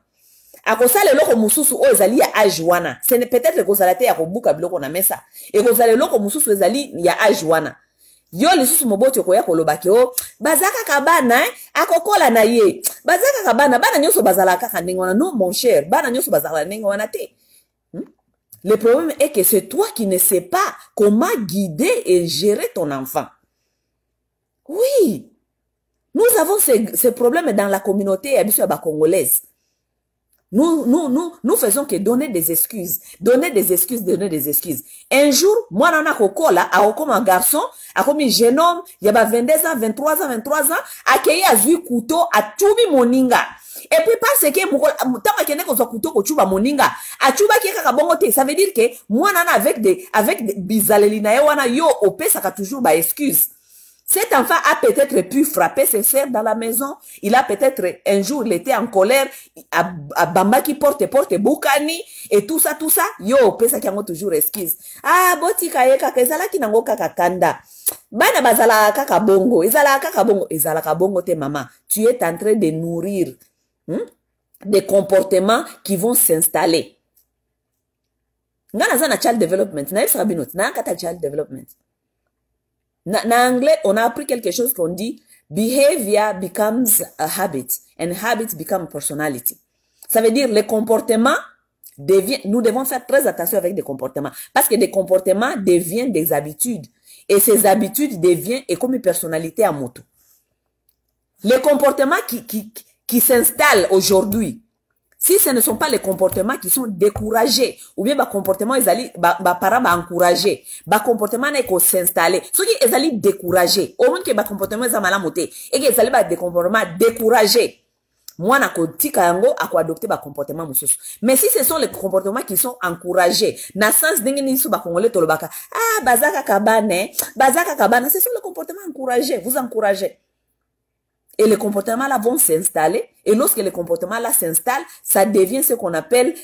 A ça le loko mususu o ezali ya âge wana. Ce n'est peut-être que kozala te ya kobuka biloko na mesa. Et kozala le loko mususu ezali ya âge wana. Yo lisusu moboti koya koloba ke o bazaka kabana akokola na ye. Bazaka kabana bana nyoso bazala kaka ndenge wana. Non mon cher, bana nyoso bazala ndenge wana te. Le problème est que c'est toi qui ne sais pas comment guider et gérer ton enfant. Oui. Nous avons ces problèmes dans la communauté congolaise. Nous faisons que donner des excuses. Donner des excuses. Un jour, moi, nana kokola, comme un garçon, comme un jeune homme, il y a 22 ans, 23 ans, accueilli à vu couteau, à tubi moninga. Et puis, parce que, tant qu'il y a un couteau, ko tuba moninga, a tuba qui est bongote, ça veut dire que, moi, nana, avec des bizalelina, wana, yo, ope, ça a toujours, ba, excuse. Cet enfant a peut-être pu frapper ses sœurs dans la maison. Il a peut-être, un jour, il était en colère, à Bamba qui porte Boukani, et tout ça. Yo, pesa qui a toujours excuse. Ah, boti kayeka, kezala ki nango kakakanda. Bana bazala kakabongo, ezala kakabongo te maman. Tu es en train de nourrir, des comportements qui vont s'installer. Ngana zana child development, na yusra binot, na kata child development. En anglais, on a appris quelque chose qu'on dit behavior becomes a habit and habits become personality. Ça veut dire les comportements nous devons faire très attention avec des comportements parce que des comportements deviennent des habitudes et ces habitudes deviennent et comme une personnalité à moto. Les comportements qui s'installent aujourd'hui, si ce ne sont pas les comportements qui sont découragés, ou bien les comportements, ils allaient, parents encourager, les comportements qui s'installer, ceux qui ils allaient décourager, au moins que les comportements ils allaient monter, et qu'ils allaient des comportements découragés. Moi, na kotika yango, à quoi adopter les comportements mususu. Mais si ce sont les comportements qui sont encouragés, na sens dingue ni su ba congolais tolobaka, ah, bazaka kabane, ce sont les comportements encouragés, vous encouragez. Et les comportements là vont s'installer. Et lorsque les comportements là s'installent, ça devient ce qu'on appelle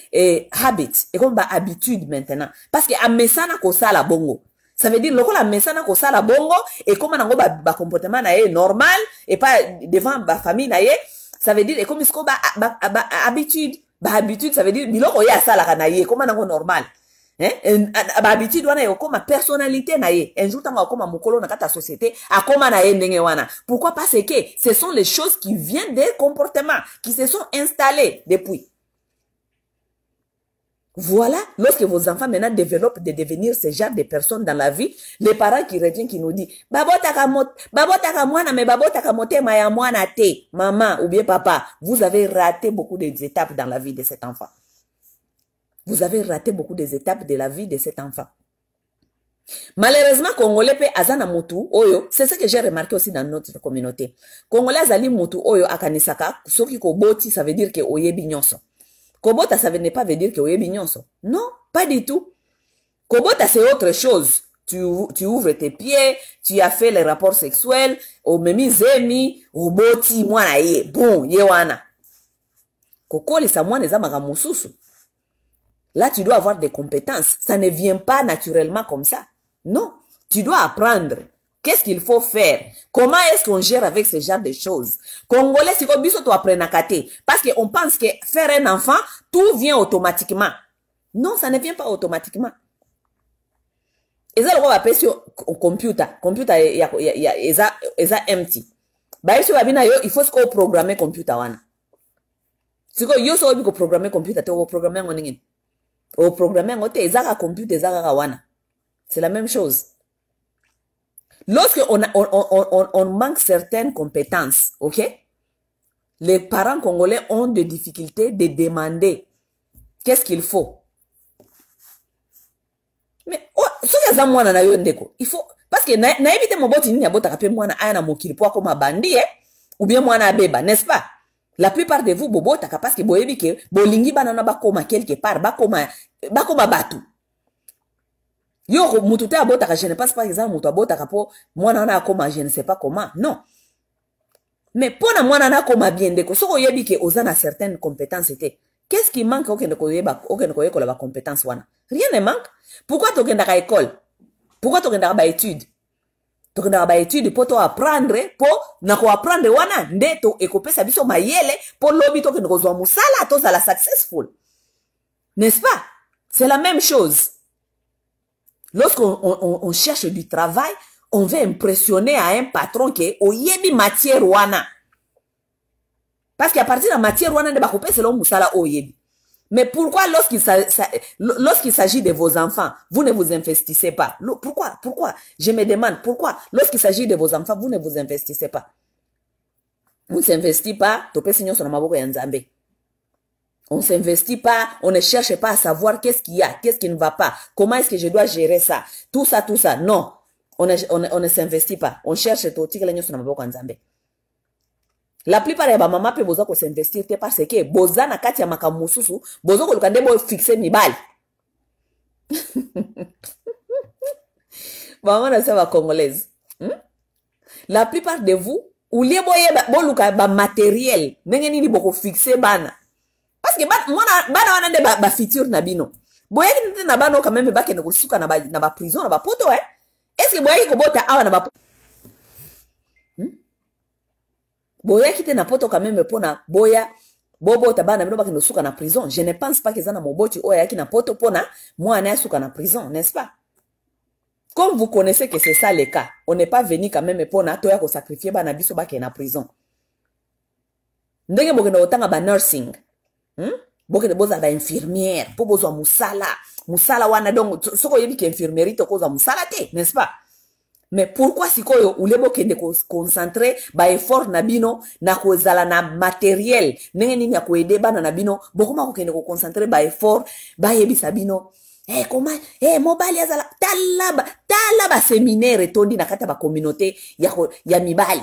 habit. Et comme habitude maintenant. Parce que amesana ko sala bongo. Ça veut dire loko la mesana ko sala bongo et comme nango ba comportement na ye normal et pas devant ba famille na ye, ça veut dire et comme isko habitude. Habitude ça veut dire biloko ya sala na ye comme nango normal. Habitude wana yo comme personnalité na ye un jour tanga comme mukolo na kata société akoma na ye ndenge wana. Pourquoi? Parce que ce sont les choses qui viennent des comportements qui se sont installés depuis. Voilà, lorsque vos enfants maintenant développent de devenir ce genre de personnes dans la vie, les parents qui reviennent qui nous disent babotaka mwana mais babotaka motema ya mwana te, maman ou bien papa, vous avez raté beaucoup d'étapes dans la vie de cet enfant. Vous avez raté beaucoup des étapes de la vie de cet enfant. Malheureusement, Congolais pe azana mutu oyo, c'est ce que j'ai remarqué aussi dans notre communauté. Congolais azali mutu oyo akanisaka, soki koboti, ça veut dire que oyebi nyonso. Kobota, ça ne pas veut dire que oyebi nyonso. Non, pas du tout. Kobota, c'est autre chose. Tu ouvres tes pieds, tu as fait les rapports sexuels, au memi zemi, au boti, mwana ye, bon, yewana. Kokoli sa mwana za magamususu. Là, tu dois avoir des compétences. Ça ne vient pas naturellement comme ça. Non. Tu dois apprendre. Qu'est-ce qu'il faut faire? Comment est-ce qu'on gère avec ce genre de choses? Congolais, si vous tu apprends à kate. Parce qu'on pense que faire un enfant, tout vient automatiquement. Non, ça ne vient pas automatiquement. Et ça, on va appeler sur computer. Computer, il y a empty. Bah, il faut qu'on programme computer. Si vous avez programmer computer, vous programmer en ligne. Au programmer en computer, c'est la même chose. Lorsque on manque certaines compétences, ok? Les parents congolais ont des difficultés de demander qu'est-ce qu'il faut. Mais, il faut, parce que na éviter mon boti ni abota kapé mwana aya mokili po comme bandi ou bien mwana beba, n'est-ce pas? La plupart de vous bobo taka parce que boyebi ke bolingi banana bakoma quelque part bakoma batu. Yo mututé abota je ne passe par exemple mutu abota kapo mwana na akoma je ne sais pas comment. Non. Mais pour na mwana na koma bien de ko soko yebi ke ozana certaines compétences était. Qu'est-ce qui manque au Kende koyeba la compétence wana? Rien ne manque. Pourquoi tu okenda ka école? pourquoi tokendaka ba étude tokendaka ba étude po to apprendre po na ko apprendre wana nde to ekopesa biso mayele po lobi tokende kozwa musala tozala successful, n'est-ce pas? C'est la même chose. Lorsqu'on cherche du travail, on veut impressionner à un patron qui oyebi matière wana. Parce qu'à partir de la matière wana, ne ba kopesa lo musala oyebi. Mais pourquoi lorsqu'il s'agit de vos enfants, vous ne vous investissez pas? Pourquoi? Je me demande pourquoi lorsqu'il s'agit de vos enfants, vous ne vous investissez pas? Vous ne s'investissez pas, topesi nyonso na maboko ya Nzambe. On ne s'investit pas, on ne cherche pas à savoir qu'est-ce qu'il y a, qu'est-ce qui ne va pas, comment est-ce que je dois gérer ça, tout ça. Non, on ne s'investit pas. On cherche tout. La plupart des mamans peuvent besoin s'investir parce que boza na kati ya makamususu, bozo ko lukande bo fixer mibali. Maman na sa va congolaise. La plupart de vous, ou lié boye bo luka ba matériel, ndenge nini boko fixer bana. Parce que bana wana nde ba futur na bino. Boye nte na bano quand même ba kende ko suka na ba prison na ba poto Est-ce que boye ko bota awa na ba boya kite na poto quand même pona boya bobo tabana bino bakendo suka na prison. Je ne pense pas que ça na moboti oya ki na poto pona moi na suka na prison, n'est-ce pas? Comme vous connaissez que c'est ça le cas, on n'est pas venu quand même pona toya ko sacrifier bana biso ba ke na prison. Ndenge bokendo otanga ba nursing. Bokende boza ba infirmière po bozwa musala wana donc soko yebi ke infirmerie to koza musala te, n'est-ce pas? Mais pourquoi sikoyo ulebo kende ko concentrer ba effort na bino na kozala na matériel ndenge nini ya ko aider bana na bino bokoma ko kende ko concentrer ba effort ba yebisa bino comment mobali azala talaba séminaire tondi na kata ba communauté ya mibali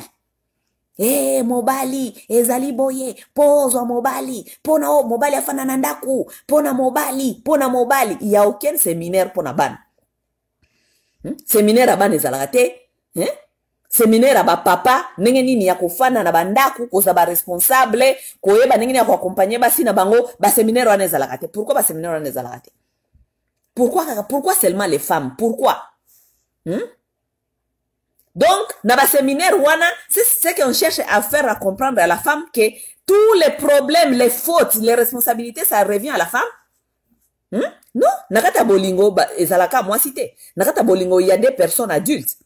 mobali ezali boye pozwa mobali pona mobali afana na ndaku pona mobali il y a aucun séminaire pona bana. Séminaire abana ezalaka te, séminaire aba papa ndenge nini ya kofana na bandaku koza ba responsable koyeba ndenge nini ya accompagner basi na bango ba séminaire wana ezalaka te. Pourquoi ba séminaire wana ezalaka te? Pourquoi seulement les femmes? Pourquoi? Donc na ba séminaire wana c'est ce qu'on cherche à faire à comprendre à la femme que tous les problèmes, les fautes, les responsabilités ça revient à la femme. Non, nakata bolingo ezalaka moi cité. Nakata bolingo il y a des personnes adultes.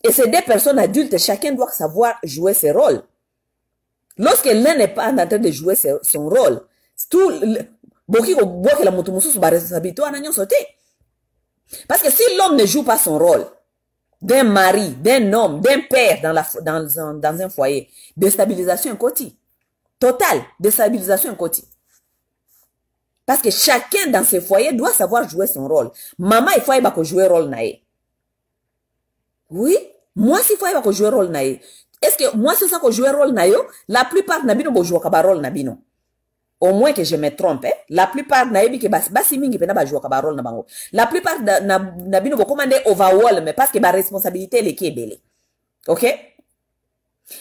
Et ces deux personnes adultes, chacun doit savoir jouer ses rôles. Lorsque l'un n'est pas en train de jouer son rôle, tout boki ko boki la mutu mususu ba responsabilité wana nyonso te. Parce que si l'homme ne joue pas son rôle d'un mari, d'un homme, d'un père dans un foyer, déstabilisation quotidienne. Totale déstabilisation quotidienne. Parce que chacun dans ce foyer doit savoir jouer son rôle. Maman, il faut y jouer rôle nae. Oui, moi, il faut y jouer rôle nae. Est-ce que moi, c'est ça que jouer rôle nae? La plupart nabino bo jouer kaba rôle nabino. Au moins que je me trompe, la plupart naebi ke basi mingi pena ba jouer kaba rôle nabango. La plupart nabino bo commander overall, mais parce que ba responsabilité les qui est belé. OK?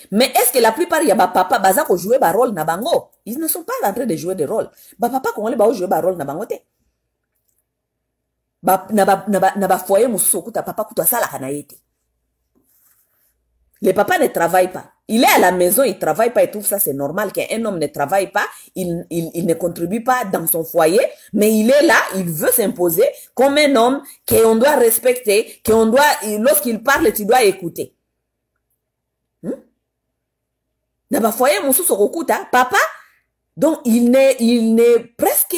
Mais est-ce que la plupart y a ba papa baza ko jouer ba rôle na bango? Ils ne sont pas en train de jouer des rôles. Ba papa congolais ba jouer ba rôle na bango te. Ba na ba foyer mususu kuta papa kuta sala kana yete. Le papa ne travaille pas. Il est à la maison, il travaille pas et tout ça, c'est normal qu'un homme ne travaille pas, il ne contribue pas dans son foyer, mais il est là, il veut s'imposer comme un homme qu'on doit respecter, lorsqu'il parle, tu dois écouter. Dans le foyer, mon sous rokuta, papa, donc il n'est presque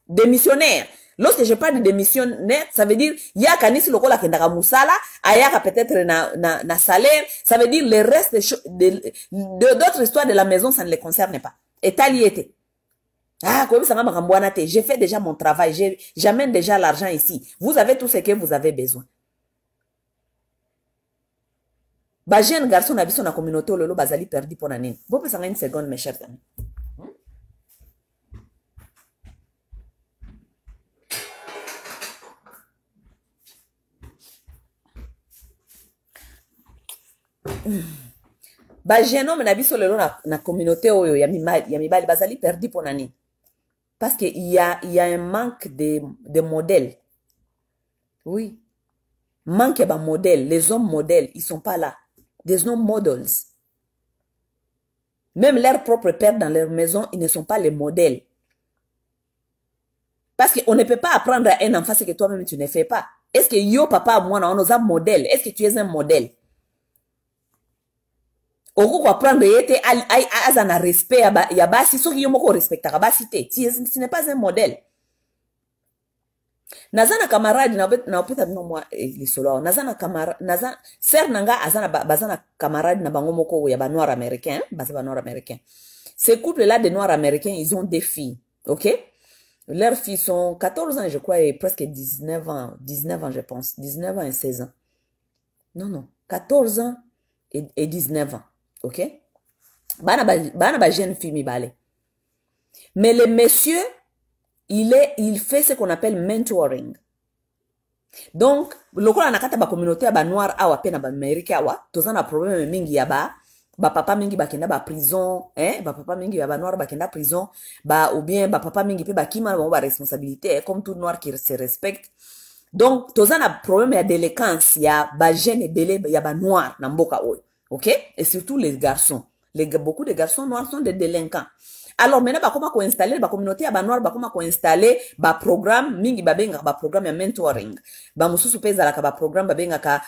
démissionnaire. Lorsque je parle de démissionnaire, ça veut dire, il y a kanisi lokola kendaka musala, ayaka peut-être na salaire, ça veut dire le reste d'autres histoires de la maison, ça ne les concerne pas. Et taliété. Ah, comme ça m'a j'ai fait déjà mon travail, j'amène déjà l'argent ici. Vous avez tout ce que vous avez besoin. Ba jeune garçon na biso na communauté lolo bazali perdu pour nani. Bon peut une seconde mes chers amis. Ba jeune homme na biso lolo na communauté oyo ya mibali bazali perdu pour nani. Parce que il y a un manque de modèles. Oui. Manque un modèle. Les hommes modèles, ils sont pas là. There's no models. Même leurs propres pères dans leur maison, ils ne sont pas les modèles. Parce qu'on ne peut pas apprendre à un enfant ce que toi-même tu ne fais pas. Est-ce que yo, papa, moi, on a un modèle? Est-ce que tu es un modèle? Oko ko apprendre yete azana respect ya basi soki yo moko respectaka basi te. Ce n'est pas un modèle. Nazana camarade na opeta bino mwa lisolo. Nazana camarade nazana ser nanga azana bazana camarade na bango moko ya ba noir américain, basa ba noir américain. Ces couples là de noirs américains, ils ont des filles, OK? Leurs filles sont 14 ans, je crois, et presque 19 ans, je pense, 19 ans et 16 ans. Non, 14 ans et 19 ans. OK? Bana jeune fille mi bale. Mais le monsieur, il fait ce qu'on appelle mentoring. Donc, lokola nakata ba communauté ba noir awa pe na ba Amerika awa, tozana problème mingi ya ba papa mingi bakenda ba prison, ba papa mingi ya ba noir bakenda prison, ou bien ba papa mingi pe bakima ba responsabilité, comme tout noir qui se respecte. Donc, tozana problème ya délinquance ya ba jeune belé ya ba noir na mboka oyo. OK? Et surtout les garçons. Beaucoup de garçons noirs sont des délinquants. Alors maintenant, comment qu'on installer la communauté à Banoir, comment qu'on installer ba programme mingi babenga ba programme ya mentoring. Ba mususu peza la ka ba programme babenga ka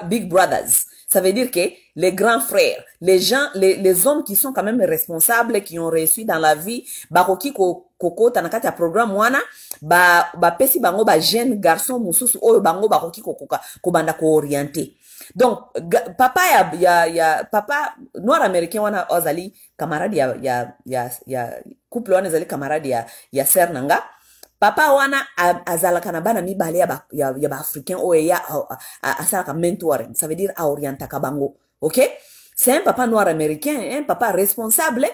Big Brothers. Ça veut dire que les grands frères, les gens, les hommes qui sont quand même responsables, qui ont réussi dans la vie, ba koki koko tanakati ya programme wana, ba pesi bango ba jeune garçon mususu oyo bango ba koki kokoka ko banda ko orienter. Donc papa papa noir américain wana ozali camarade ya couple wana ezali camarade ya ser nanga papa wana azalaka na bana mibale ya ba africain oyo asalaka mentoring, ça veut dire a orientaka bango. OK? C'est un papa noir américain, un papa responsable,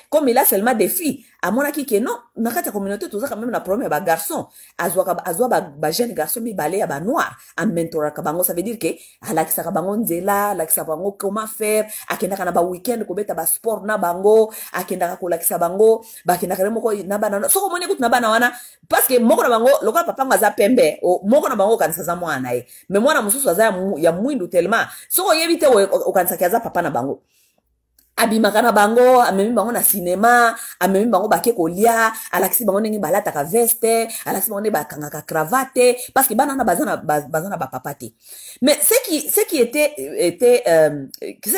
comme il a seulement des filles. À mon avis, que non, dans la communauté, tout ça, quand même, la problème, bah, garçon, ba jeune garçon, mi balé, ba noir, en mentor, kabango, ça veut dire que, à la kisa kabango nzela, la kisa bango, comment faire, à kenda kana ba week-end, ko beta ba sport na bango, à kenda ko la kisa bango, ba kenda kare moko na banana, so ko moni kut na bana wana, parce que moko na bango, lokola papa ngaza pembe, o moko na bango kanisa za mwana e, mais mwana mususu aza ya mwindu tellement, so ko yebite o kanisa kiaza papa na bango. Abimaka na bango, amemi bango na cinéma, amemi bango bake kolia, alakisi bango ndenge balata ka veste, alakisi bango ndenge bakangaka cravate, parce que banana bazana ba papate. Mais ce qui ce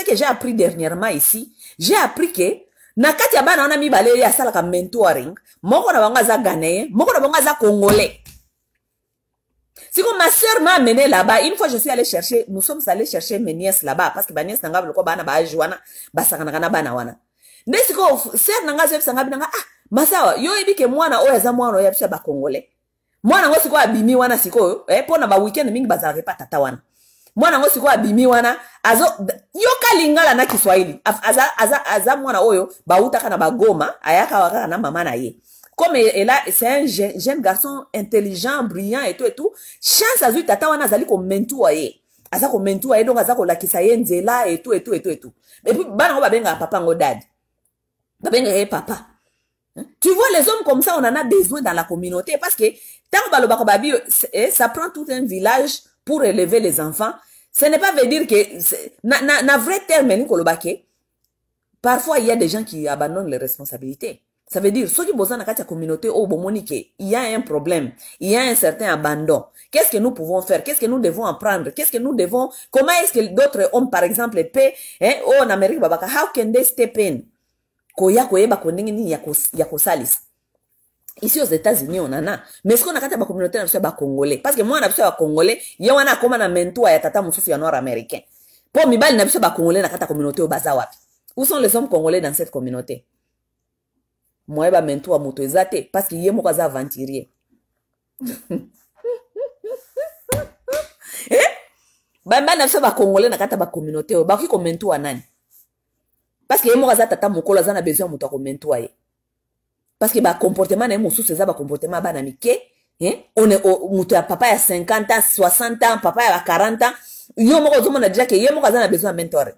que j'ai appris dernièrement ici, j'ai appris que na kati ya bana wana mibale ya salaka mentoring, moko na bango aza Ghanéen, moko na bango aza Congolais. C'est comme ma soeur m'a amené là-bas. Une fois, je suis allée chercher, nous sommes allés chercher mes nièces là-bas, parce que ma nièce n'a pas bana ba juana, ba sakana bana wana. Nesiko, soeur n'a pas sanga binanga, masawa, yo ebi ke mwana oya za mwana oya bisa ba Congolais. Mwana ngo siko abimi wana siko, pona ba weekend mingi bazalaka pa tata wana. Mwana ngo siko abimi wana, azo, yo kalingala na Kiswahili. Aza mwana oyo, ba utaka na ba Goma, ayaka waka na mama na ye. Comme c'est un jeune garçon intelligent, brillant et tout, chance à lui tata wana zali ko mentoyer. Aza ko mentoyer donc aza ko lakisa ye nzela et tout. Et puis bana ko babenga papa ngo dad. Babenga papa. Tu vois les hommes comme ça on en a besoin dans la communauté parce que tant balobaka babi ça prend tout un village pour élever les enfants. Ce n'est pas veut dire que na vrai terme ni kolobake. Parfois il y a des gens qui abandonnent les responsabilités. Ça veut dire, ceux qui bossent dans la communauté, il y a un problème, il y a un certain abandon. Qu'est-ce que nous pouvons faire? Qu'est-ce que nous devons apprendre? Qu'est-ce que nous devons, comment est-ce que d'autres hommes, par exemple, en Amérique, how can they step in? Ici aux États-Unis, on en a. Mais ce qu'on a quand la communauté, on a congolais. Parce que moi, on a congolais, il y a un comme un mentor à tata moussouf ya nord-américain. Pour Mibal, on a congolais dans la communauté au Bazawa. Où sont les hommes congolais dans cette communauté? Moi ba mento a moto ezate parce que yemo kaza aventurier. Ba na so ba congolais na kata ba communauté ba ki ko mento a nani? Parce que yemo kaza tata mokolo za na besoin moto ko mento a ye. Parce que ba comportement na yemo sous ces ba comportement ba na mike, on est moto ya papa ya 50 ans, 60 ans, papa ya 40 ans, yemo ko zomo na déjà que yemo kaza na besoin mentor.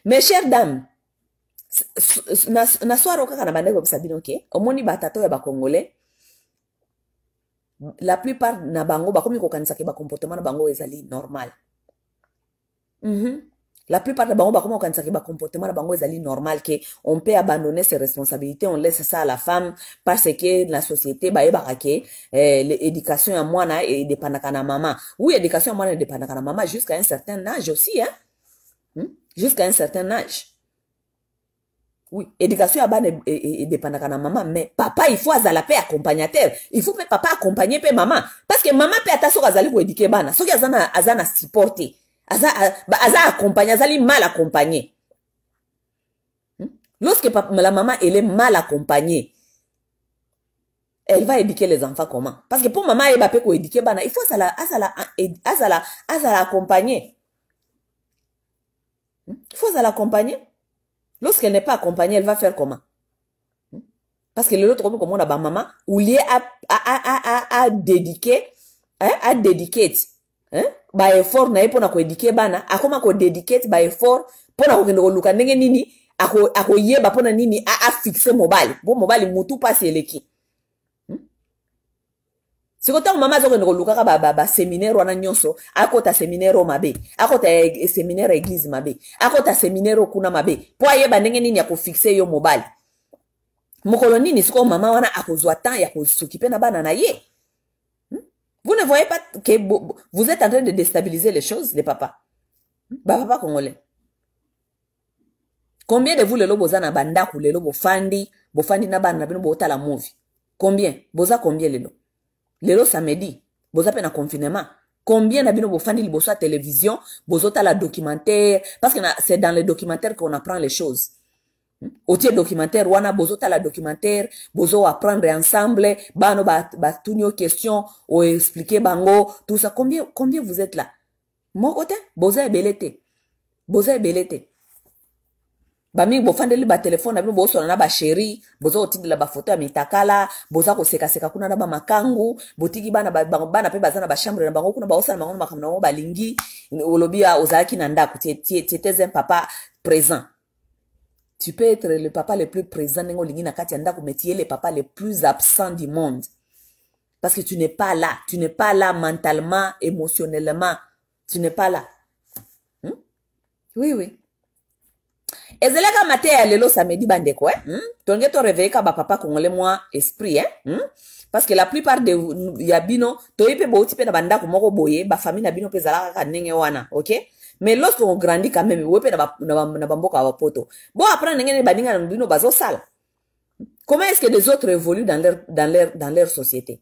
Mes chères dames, na soaro kaka na bandeko bisabino ke omoni batato ya ba congolais la plupart na bango bakomi kokanisa ke ba comportement na bango ezali normal. La plupart de bango bakomi kokanisa ke ba comportement na bango ezali normal, que on peut abandonner ses responsabilités, on laisse ça à la femme parce que la société ba yebaka ke l'éducation ya mwana e dépendaka na maman. Oui, éducation ya mwana e dépendaka na maman jusqu'à un certain âge aussi, hein. Jusqu'à un certain âge. Oui, éducation est dépendant de maman, mais papa, il faut azala pe accompagnateur. Il faut que papa accompagner pe maman. Parce que maman pe ata so azali ko éduquer bana. So azana supporter. Aza accompagner, azali mal accompagné. Lorsque la maman elle est mal accompagnée, elle va éduquer les enfants comment? Parce que pour maman elle va pe ko éduquer bana, il faut azala accompagner. Il faut azala accompagner. Lorsqu'elle n'est pas accompagnée, elle va faire comment? Parce que l'autre, comme on a ba maman, ou lié à dédiquer, hein, à dédiquer, hein, ba effort na pour na ko éduquer bana, a comment ko dédiquer ba effort pour na ko luka ndenge nini, ako yeba pour na nini a fixer mobile. Bon mobile mutu passe eleki. Si quand maman zo ko luka ba séminaire wana nyonso, akota séminaire mabe, akota séminaire église mabe, akota séminaire kuna mabe. Po yeba ndenge nini ya ko fixer yo mobile. Mokolo nini siko maman wana akozwa temps ya ko s'occuper na bana na ye. Vous ne voyez pas que vous êtes en train de déstabiliser les choses, les papas. Ba papa congolais. Combien de vous le loboza na banda ku le lobo fandi na bana bino bo la movie. Combien? Boza combien lelo? Lelo samedi, boza pe na confinement. Combien na bino bofandi liboso télévision, bozota la documentaire, parce que c'est dans les documentaires qu'on apprend les choses. Au tiers documentaire, wana bozota la documentaire, bozo apprendre ensemble, bano ba tunyo question, ou expliquer bango, tout ça. Combien vous êtes là? Mon côté, boza e belete. Boza e belete. Bami bofandeli ba téléphone na bino boso na ba chéri, bozo otindi la ba photo ya mitakala, boza ko seka kuna na ba makangu, botiki bana pe bazana ba chambre na bango kuna ba osala bango makamna bango balingi, olobia ozaki na ndako, tu étais un papa présent. Tu peux être le papa le plus présent nengo lingi na kati ya ndako, mais tu es le papa le plus absent du monde. Parce que tu n'es pas là mentalement, émotionnellement, tu n'es pas là. Oui. Ezeleka maté ya lelo samedi bandeko, tonge to réveiller ka ba papa congolais moi esprit, parce que la plupart de yabino to ipe boti pe na bandako moko boye ba famille na bino pe zalaka ka ndenge wana, OK? Mais lorsqu'on grandit quand même, we pe na bamboka wa poto. Bon après ndenge baninga na bino bazo sala. Comment est-ce que les autres évoluent dans leur société?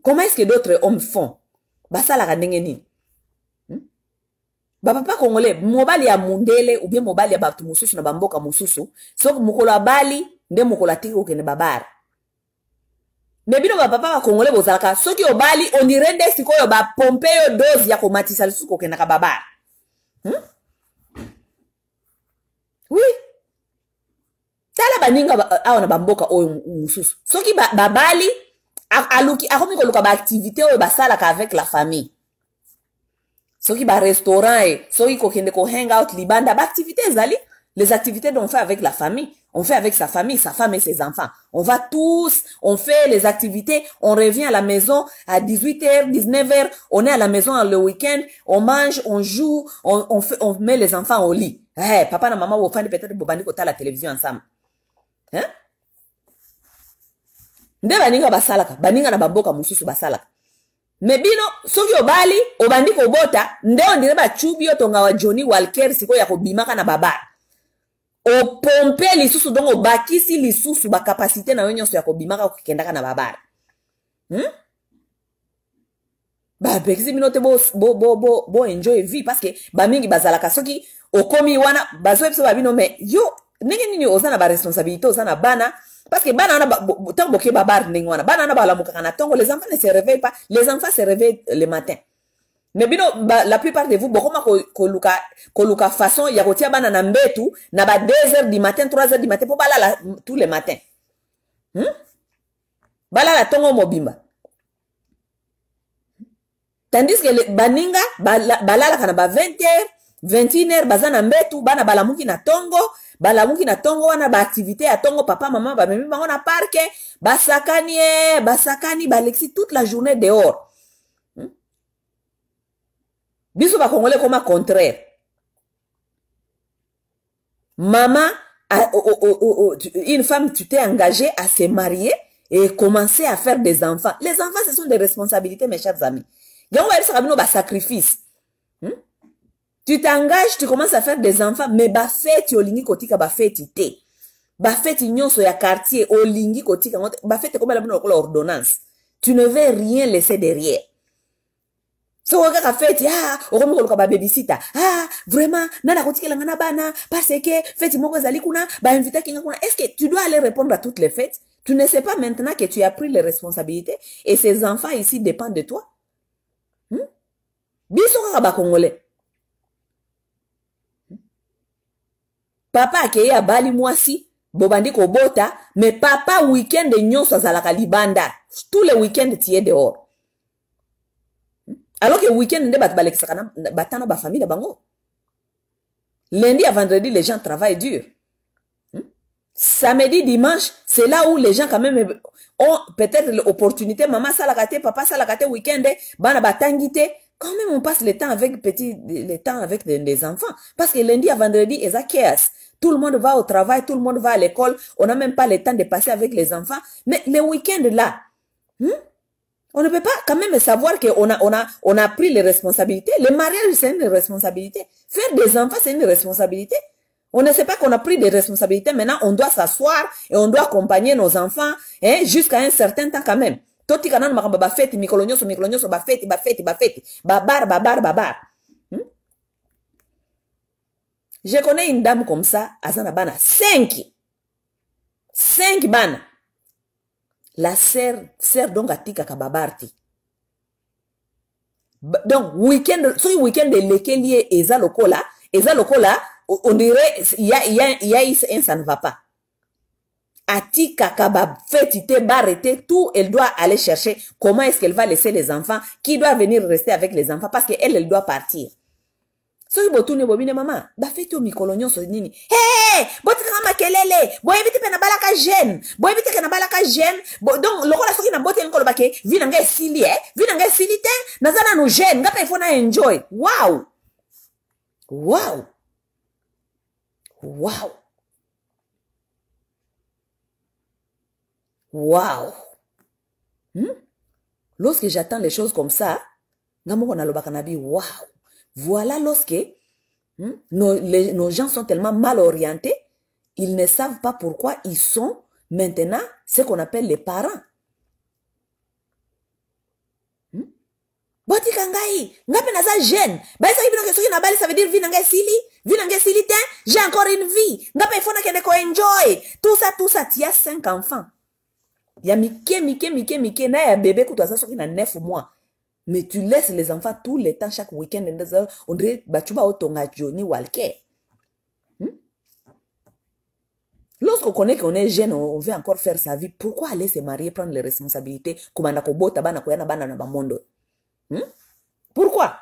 Comment est-ce que d'autres hommes font? Ba sala ka ndenge ni? Ba papa congolais mobali ya mundele ou bien mobali ya batu mususu na bamboka mususu so mukolo abali nde mukolo atiki okende babara. Mais bino ba papa ba congolais bozalaka soki obali on dirait nde sikoyo ba pompe yo dose ya komatisa lisusu kokenda ka babara. Oui. Tala baninga awa na bamboka oyo mususu soki babali aluki akomi koluka ba activité oyo basalaka avec la famille. Soki ba restaurant soki kokende ko hang out libanda ba activités zali, les activités dont on fait avec la famille, on fait avec sa famille, sa femme et ses enfants. On va tous, on fait les activités, on revient à la maison à 18h, 19h, on est à la maison le week-end, on mange, on joue, on met les enfants au lit. Papa na maman vous faites peut-être bobandi kota la télévision ensemble. Nde baninga basalaka, baninga na bamboka mususu basalaka. Mais bino soki obali obandi kobota nde on dirait ba chubi otonga wa Johnny Walker siko ya kobimaka na baba o pompe lisusu donc obakisi lisusu ba capacité na nyonso ya kobimaka kokendaka na baba ba bekisi bino te bo enjoy vie parce que ba mingi bazalaka soki okomi wana bazo episo ba bino mais yo ndenge nini ozana ba responsabilité ozana bana. Parce que bana tant boké babar ndengwana bana na bala mukana tongo les enfants ne se réveillent pas, les enfants se réveillent le matin. Mais bino la plupart de vous bokoma koluka façon ya kotia bana na mbetu na ba 2h du matin 3h du matin pour balala tous les matins. Balala tongo mobimba. Tandis que les baninga balala kana ba 20h 21h baza na mbetu bana balamuki na tongo wana ba activité ya tongo papa maman ba memi bango na parke basakani balexi toute la journée dehors. Biso ba congolais comme contraire. Maman une femme tu t'es engagée à se marier et commencer à faire des enfants. Les enfants ce sont des responsabilités mes chers amis. Yango ba sabino ba sacrifice. Tu t'engages, tu commences à faire des enfants, mais ba fête olingi kotika ba fête ité. Ba fête nyonso ya quartier olingi kotika ba fête comme la bino ko ordonnance. Tu ne veux rien laisser derrière. So kaka fête okomi ko ba babysitter. Vraiment nana kotika ngana bana parce que fête moko zali kuna ba inviter kinga kuna. Est-ce que tu dois aller répondre à toutes les fêtes? Tu ne sais pas maintenant que tu as pris les responsabilités et ces enfants ici dépendent de toi. Biso kaka ba congolais. Papa akeye abali mwasi, bobandi kobota, mais papa week-end nyonso azalaka libanda. Tous les week-ends tu es dehors. Alors que week-end nde bat balekisaka batana ba famille bango. Lundi à vendredi les gens travaillent dur. Samedi dimanche, c'est là où les gens quand même ont peut-être l'opportunité maman salakate, papa salakate week-end, bana batangite. Quand même on passe le temps avec des enfants parce que lundi à vendredi ils ont chaos. Tout le monde va au travail, tout le monde va à l'école, on n'a même pas le temps de passer avec les enfants, mais les week-ends là, on ne peut pas quand même savoir que on a pris les responsabilités. Le mariage c'est une responsabilité, faire des enfants c'est une responsabilité. On ne sait pas qu'on a pris des responsabilités, maintenant on doit s'asseoir et on doit accompagner nos enfants jusqu'à un certain temps quand même. Toti kanan makamba ba fête mikolonyoso ba fête babar. Je connais une dame comme ça, azana bana 5 bana. La sœur donc atika kababarti. Donc week-end de lequel eza lokola, on dirait il y a un ça ne va pas. Atika kaba fêtité barrete tout, elle doit aller chercher comment est-ce qu'elle va laisser les enfants, qui doit venir rester avec les enfants parce elle doit partir. So botune bobine mama ba fête au mikolonyo so nini botika kama kelele boy evite pe na balaka jeune donc lokola soki na bote ngolo bake vina ngai sili te nazana no jeune ngapa ifo na enjoy. Wow. Lorsque j'attends les choses comme ça, ngamo na lobaka na bi wow. Voilà lorsque nos gens sont tellement mal orientés, ils ne savent pas pourquoi ils sont maintenant ce qu'on appelle les parents. Botika ngai, ngape naza jeune. Ba ça ibino kesoki na bali ça veut dire vie nanga sili te, j'ai encore une vie. Ngape il faut na kende ko enjoy. Tout ça, tu as 5 enfants. Ya mike na ya bébé kuto soki na 9 mois. Mais tu laisses les enfants tout le temps, chaque week-end, on dirait bachuba otonga Johnny Walker. Lorsqu'on connaît qu'on est jeune, on veut encore faire sa vie, pourquoi aller se marier, prendre les responsabilités, comme on a kobota bana koyana bana na bamondo? Pourquoi?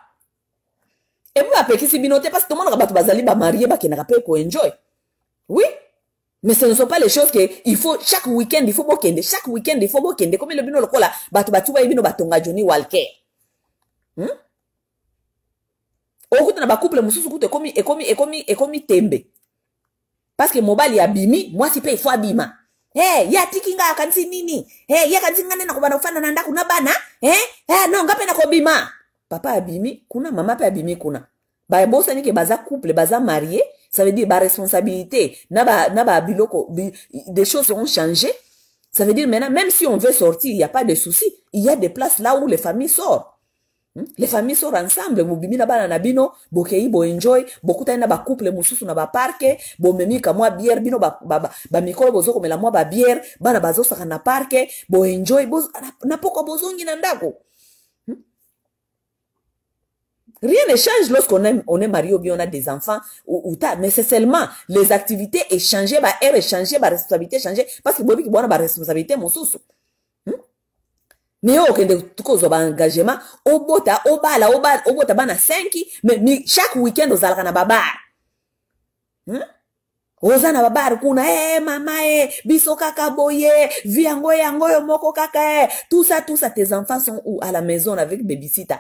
Et puis après qui si binoté parce que tout le monde a battu bazali ba marié ba kenaka pe ko enjoy. Oui? Mais ce ne sont pas les choses que il faut chaque week-end il faut bokende, comme le bino lokola batu ba bino batonga Johnny Walker. Okuta na ba couple mususu kuta ekomi tembe. Parce que mobali ya bimi, moi si pe il faut abima. Ya tikinga akansi nini? Ya kansi ngane na kubana ufana na ndaku na bana? No ngape na kobima. Papa abimi, kuna mama pe abimi kuna. Ba bosa ni ke baza couple, baza marié, ça veut dire ba responsabilité, na ba biloko, des choses ont changé. Ça veut dire maintenant même si on veut sortir, il y a pas de souci, il y a des places là où les familles sortent. Les familles sortent ensemble, bobimi na bana na bino, bokei bo enjoy, bokuta na ba couple mususu na ba parke, bo memi ka mwa bière bino ba mikolo bozo komela mwa ba bière, bana bazo saka na parke, bo enjoy bozo na poko bozongi na ndako. Rien ne change lorsqu'on est marié ou bien on a des enfants mais c'est seulement les activités échangées, ba air échangé, ba responsabilité échangée parce que bobi ki bona ba responsabilité mususu. mais okende tukozwa ba engagement obota obota bana 5 mais chaque week-end ozalaka na babar oza na babar kuna mama biso kaka boye vi yango yo moko kaka tout ça tes enfants sont où à la maison avec babysitter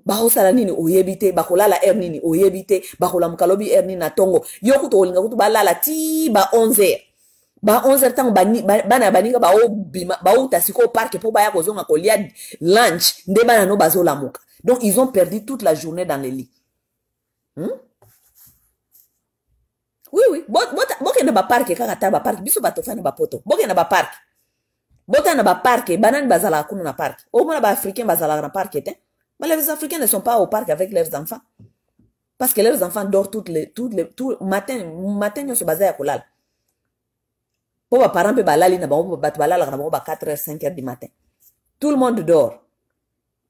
baosala nini oyebite bakolala nini oyebite bakolamuka lobi nini na tongo yo kuto olinga kutu balala ti ba 11h ba 11h tango bana baninga bauta siko parc po baya kozonga kolia lunch nde bana no bazolamuka donc ils ont perdu toute la journée dans les lits oui bokende ba parc kaka ta ba parc biso batofana ba poto bokende ba parc bota na ba parc banani bazala kuna na parc au moins ba africain bazala na parc te. Mais les Africains ne sont pas au parc avec leurs enfants. Parce que leurs enfants dorment tout matin, ils sont basés à Kolal. Pour les parents, ils sont à 4h, 5h du matin. Tout le monde dort.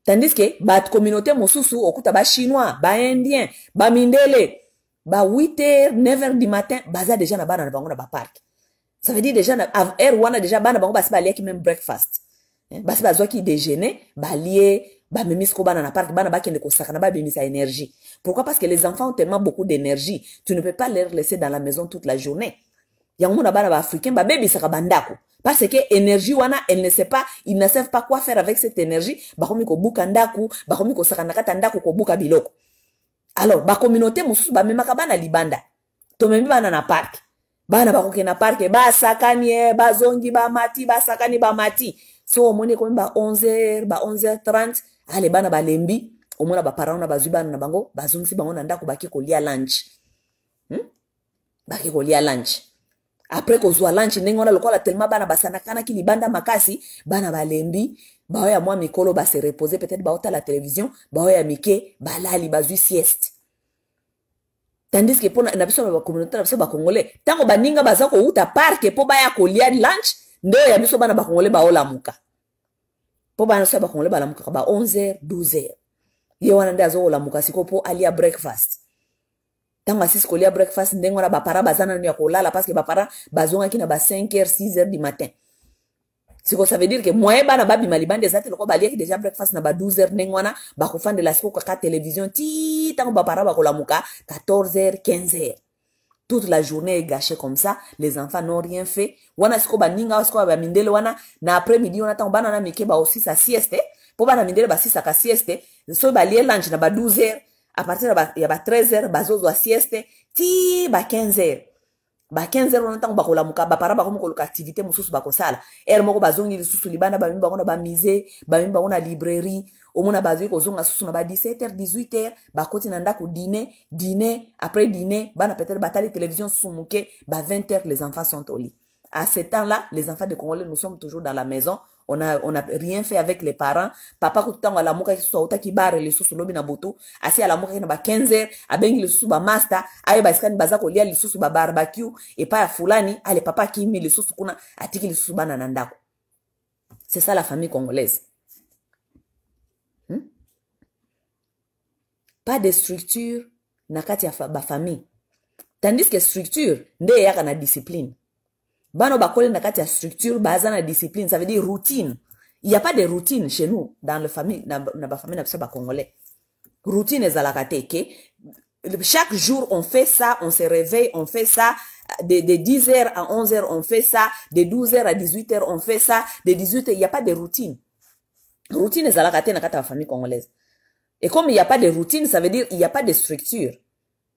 Tandis que la communauté mosusu, okuta chinois, indien, mindele, 8h, 9h du matin, baza déjà na bana na parc. Ça veut dire déjà na wana déjà bana bango basi balia qui même breakfast. Basi bazwa qui déjeuner, balie misko bana na parc bana bakende ko sakana ba bimisa énergie. Pourquoi? Parce que les enfants ont tellement beaucoup d'énergie, tu ne peux pas les laisser dans la maison toute la journée. Yango na bana ba africain ba baby saka bandako. Parce que énergie wana elle ne sait pas, ils ne savent pas quoi faire avec cette énergie, ba komi ko buka ndaku, ba komi ko sakana kata ndaku ko buka biloko. Alors ba communauté mususu ba memaka bana libanda. To memi bana na parc. Bana ba koke na parc ba sakani ba zongi ba mati ba sakani ba mati. So omone komi ba 11h, ba 11h30 ale bana balembi omona ba parents na bazwi bana na bango bazongisi bango na ndako baki kolia lunch baki kolia lunch après kozwa lunch ndenge wana lokola tellement bana basanakana ki libanda makasi bana balembi baoya mwa mikolo ba se reposer peut-être baota la télévision baoya mike balali bazwi sieste. Tandis que pour na biso ba communauté na biso ba congolais tango baninga bazako uta parc po baya kolia lunch ndo ya biso bana ba congolais baola muka po bana so ba congolais bala muka ba 11h 12h ye wana nda zo la muka siko po alia breakfast tango asisi kolia breakfast ndenge wana ba para bazana ya kolala parce que ba para bazonga kina ba 5h 6h du matin. Siko ça veut dire que moi bana babi malibande zate loko balia ki déjà breakfast na ba 12h ndenge wana ba ko fande la siko ka télévision ti tango ba para ba kola muka 14h 15h. Toute la journée est gâchée comme ça, les enfants n'ont rien fait. Wana siko ba ninga siko ba mindele wana na après-midi on attend bana na mike ba aussi sa sieste. Pour bana mindele ba si sa ka sieste, so ba lié lunch na ba 12h, à partir ya ba 13h ba zozo sieste, ti ba 15h. Ba 15h on attend ba kola muka ba para ba ko ko activité mususu ba ko sala. Moko ba zongi lisusu libana ba mimba ona ba musée, ba mimba ona librairie. Omona bazui ko zonga susu na ba 17h 18h ba koti na ndako dîner après dîner bana peut-être batali télévision sumuke ba 20h les enfants sont au lit. À ce temps-là les enfants de Congolais nous sommes toujours dans la maison, on a rien fait avec les parents. Papa ko tango la muka kiso uta kibare le susu lobi na boto asi ala muka na ba 15h abengi le susu ba master ayo ba skani bazako lia le susu ba barbecue et pas fulani ale papa kimi le susu kuna atiki le susu bana na ndako. C'est ça la famille congolaise. Pas de structure na kati ya ba famille. Tandis que structure nde yaka na discipline. Bano bakole na kati ya structure baza na discipline, ça veut dire routine. Il y a pas de routine chez nous dans la famille na ba famille na biso ba congolais. Routine ezalaka te ke chaque jour on fait ça, on se réveille, on fait ça de 10h à 11h on fait ça, de 12h à 18h on fait ça, de 18h il y a pas de routine. Routine ezalaka te na kati ya famille congolaise. Et comme il n'y a pas de routine, ça veut dire il n'y a pas de structure.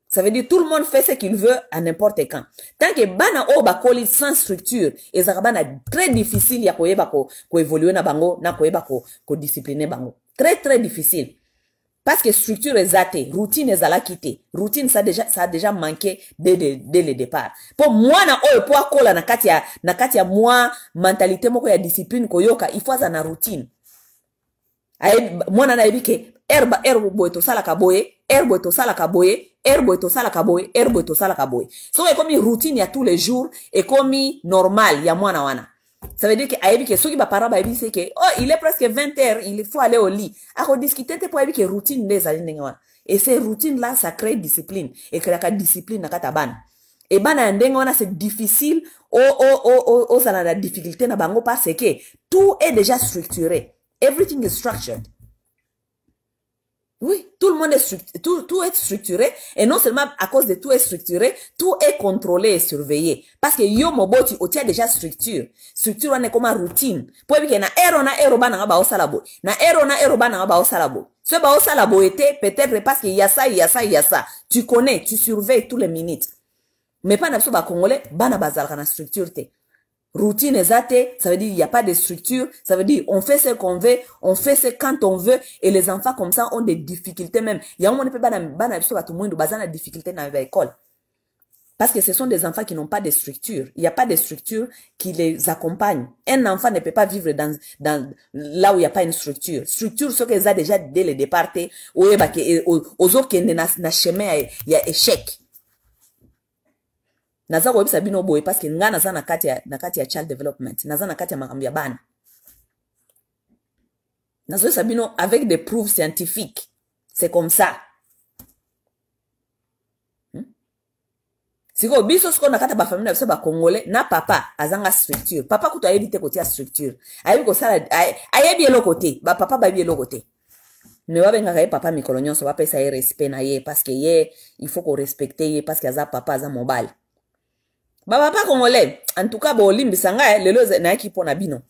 Ça veut dire tout le monde fait ce qu'il veut à n'importe quand. Tant que bana o bakoli sans structure, et ça bana très difficile ya koyeba ko évoluer na bango, na koyeba ko discipliner bango. Très très difficile. Parce que structure est zate, routine est ala quitté. Routine ça a déjà manqué dès le départ. Pour moi na o po akola na katia moi mentalité moko ya discipline koyoka, il faut ça na routine. Moi na ebike herbe boy to sala kaboye, herbe to sala kaboye, herbe to sala kaboye, herbe to sala kaboye. So et comme routine ya tous les jours et comme normal ya mwana wana. Ça veut dire que aibi que soki ba para ba ebi c'est que oh il est presque 20h, il faut aller au lit. Ako discuter te pour aibi que routine des ali wana. Et ces routines là ça crée discipline et créer la discipline na kata bana. Et bana ndenge wana c'est difficile ça na la difficulté na bango parce que tout est déjà structuré. Everything is structured. Oui, tout le monde est tout est structuré, et non seulement à cause de tout est structuré, tout est contrôlé et surveillé. Parce que yo moboti o tia déjà structure. Structure on est comme routine. Pour que na ero bana ba osalabo. Na ero bana ba osalabo. Ce ba osalabo était peut-être parce qu'il y a ça, il y a ça, il y a ça. Tu connais, tu surveilles tous les minutes. Mais pas na so ba congolais bana bazalaka na structure te. Routine exacte, ça veut dire il n'y a pas de structure, ça veut dire on fait ce qu'on veut, on fait ce quand on veut, et les enfants comme ça ont des difficultés même. Il y a un moment où tout le monde a des difficultés dans l'école. Parce que ce sont des enfants qui n'ont pas de structure. Il n'y a pas de structure qui les accompagne. Un enfant ne peut pas vivre dans là où il n'y a pas une structure. Structure, ce qu'ils ont déjà dès le départ, aux autres qui na chemin, il y a échec. Naza ko bino boy parce que nga naza na kati ya child development, naza na kati ya makambi ya bana. Nazo sabino avec des preuves scientifiques. C'est comme ça. Siko biso sko na kata ba famille na biso ba congolais na papa azanga structure. Papa kuto ayebi te kotia structure. Ayebi ko sala ayebi elo côté, ba papa ba bi elo côté. Mais wa benga ka papa mikolo nyonso ba pesa respect na ye parce que ye il faut qu'on respecte ye parce que aza papa aza mobile. Baba papa congolais, en tout cas, bolimbi sanga, lelo na ki pona bino.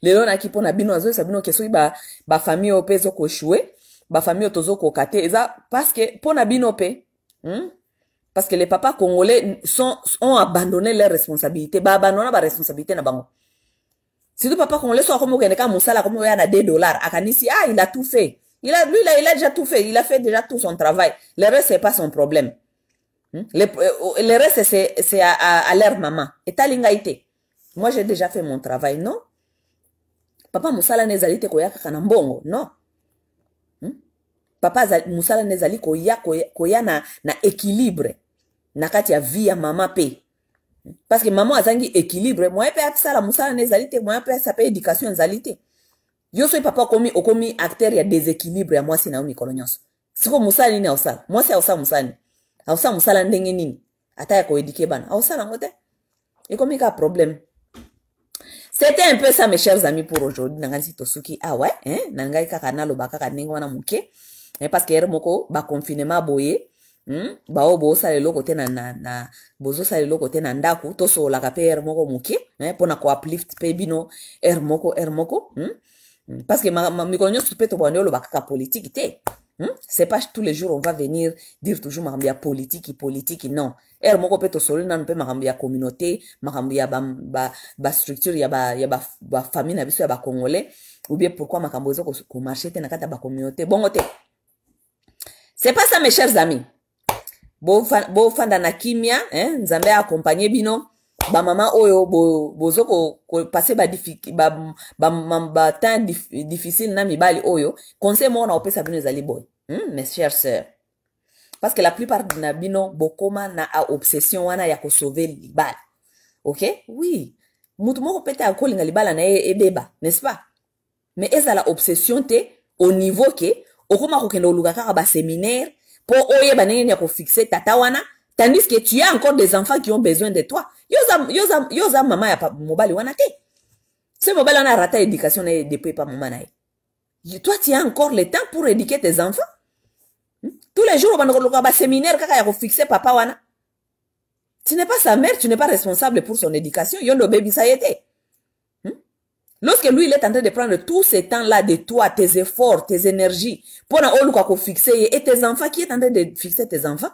Lelo na ki pona bino, azo sabino ke soki ba famille ope zo ko choué, ba famille tozo ko kate, eza parce que pona bino pe, parce que les papas congolais ont abandonné leurs responsabilités, ba abandonné ba responsabilité na bango. Si le papa congolais soit comme kene ka musala comme ya na $2, akanisi il a tout fait. Il a déjà tout fait, il a fait déjà tout son travail. Le reste c'est pas son problème. Le reste, c'est à leur maman. Et talingaïté. Moi, j'ai déjà fait mon travail, non? Papa Moussala nezali te koyaka kanambongo, non? Papa Moussala nezali koya na équilibre. Na kati ya vie ya mama pe. Parce que maman azangi équilibre. Moi, pe apsala Moussala nezali te, moi, pe sape éducation nezali te. Yo soy papa okomi acteur ya déséquilibre ya moi si na umi kolonyos. Siko Moussala nini ausala? Moi si ausala Moussala. Ausa musala ndenge nini ata ya koéduquer bana ausa nango te et comme il y a problème. C'était un peu ça mes chers amis pour aujourd'hui nangani tosuki ouais nangai kaka na loba kaka ndenge wana muke parce que moko ba confinement boye ba obo sale loko te na bozo sale loko te na ndaku to so la ka père moko muke pona ko uplift pe bino moko parce que ma mikonyo supeto bwande loba kaka politique te. C'est pas tous les jours on va venir dire toujours marambia politique, non. Moko peto solo na mpe marambia communauté, marambia ba structure ya ba famille na biso ya ba congolais ou bien pourquoi makambo zo ko marcher te na kata ba communauté. Bongo te. C'est pas ça mes chers amis. Bo fanda na kimia, nzambe accompagner bino. Ba mama oyo bozo ko passer ba temps difficile na mibali oyo conseil mo na opesa bino ezali boy mes chers sœurs parce que la plupart na bino bokoma na obsession wana ya ko sauver libala. OK, oui, mutu moko peta akolinga libala na ebeba, n'est-ce pas? Mais ezala obsession te au niveau que okoma ko kendo luka kaka ba séminaire pour oye banene ya ko fixer tata wana. Tandis que tu as encore des enfants qui ont besoin de toi. Yoza maman ya pa mobali wana te. Ce mobali wana rata éducation depuis pas maman na. Toi tu as encore le temps pour éduquer tes enfants. Tous les jours on va ba séminaire kaka ya ko fixer papa wana. Tu n'es pas sa mère, tu n'es pas responsable pour son éducation. Yondo baby ça y était. Lorsque lui il est en train de prendre tout ce temps-là de toi, tes efforts, tes énergies pour na oluka ko fixer et tes enfants qui est en train de fixer tes enfants.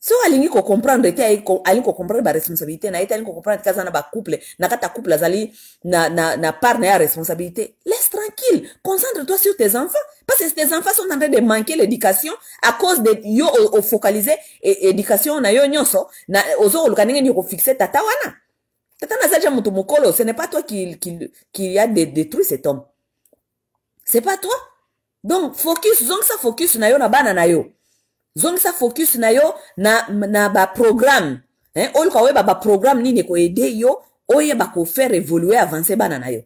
So alingi ko comprendre te alingi ko comprendre ba responsabilité na ite alingi ko comprendre kaza na ba couple na kata couple azali na part na ya responsabilité. Laisse tranquille, concentre-toi sur tes enfants parce que tes enfants sont en train de manquer l'éducation à cause de yo au focaliser éducation na yo nyonso na ozo lukanenge ni ko fixer tata wana. Tata na zaja mutu mukolo, ce n'est pas toi qui a détruit cet homme. C'est pas toi. Donc focus, donc ça focus na yo na bana na yo. Zong sa focus na yo na ba programme. Olu ka we ba programme nini ko aider yo, oye ba ko faire évoluer avancer bana na yo.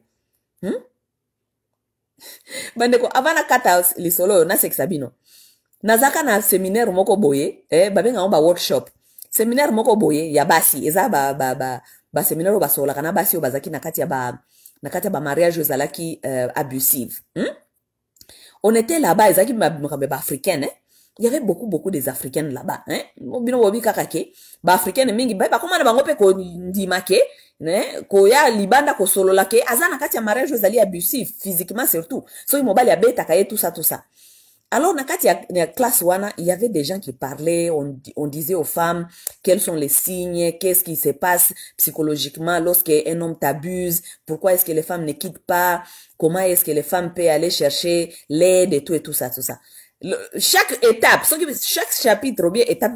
Bandeko avana kata lisolo na sexabino. Nazaka na séminaire moko boye, ba benga ba workshop. Séminaire moko boye ya basi eza ba baseminaire basolaka na basi oyo bazalaki na kati ya ba mariage ezalaki abusive. On était là-bas, ezalaki ba africaine, hein? Il y avait beaucoup des africaines là-bas, hein? Bino bobi kakake, ba africaine mingi ba komana bango pe ko ndima ke, né? Ko ya libanda ko solola ke azana kati ya mariage ezali abusive physiquement surtout. So mobile ya beta kaye tout ça. Alors, dans la classe wana, il y avait des gens qui parlaient, on disait aux femmes quels sont les signes, qu'est-ce qui se passe psychologiquement lorsqu'un homme t'abuse, pourquoi est-ce que les femmes ne quittent pas, comment est-ce que les femmes peuvent aller chercher l'aide et tout ça. Chaque étape, chaque chapitre ou bien étape,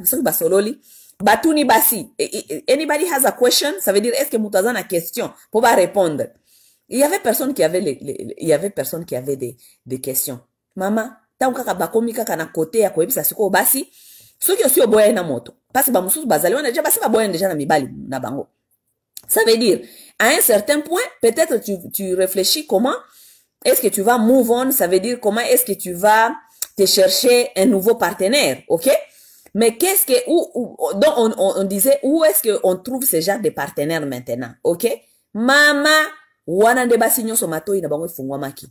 batuni basi. Anybody has a question, ça veut dire est-ce que moutaza a question pour pas répondre. Il y avait personne qui avait des questions. Maman, tant kaka bakomi kaka na côté ya koyebisa siko basi soki osi oboya na moto parce que bamususu bazali wana déjà basi baboya déjà na mibali na bango. Ça veut dire à un certain point peut-être tu réfléchis comment est-ce que tu vas move on, ça veut dire comment est-ce que tu vas te chercher un nouveau partenaire, OK? Mais qu'est-ce que donc on disait où est-ce que on trouve ce genre de partenaire maintenant, OK? Mama wana de basi nyoso matoi na bango ifungwa maki.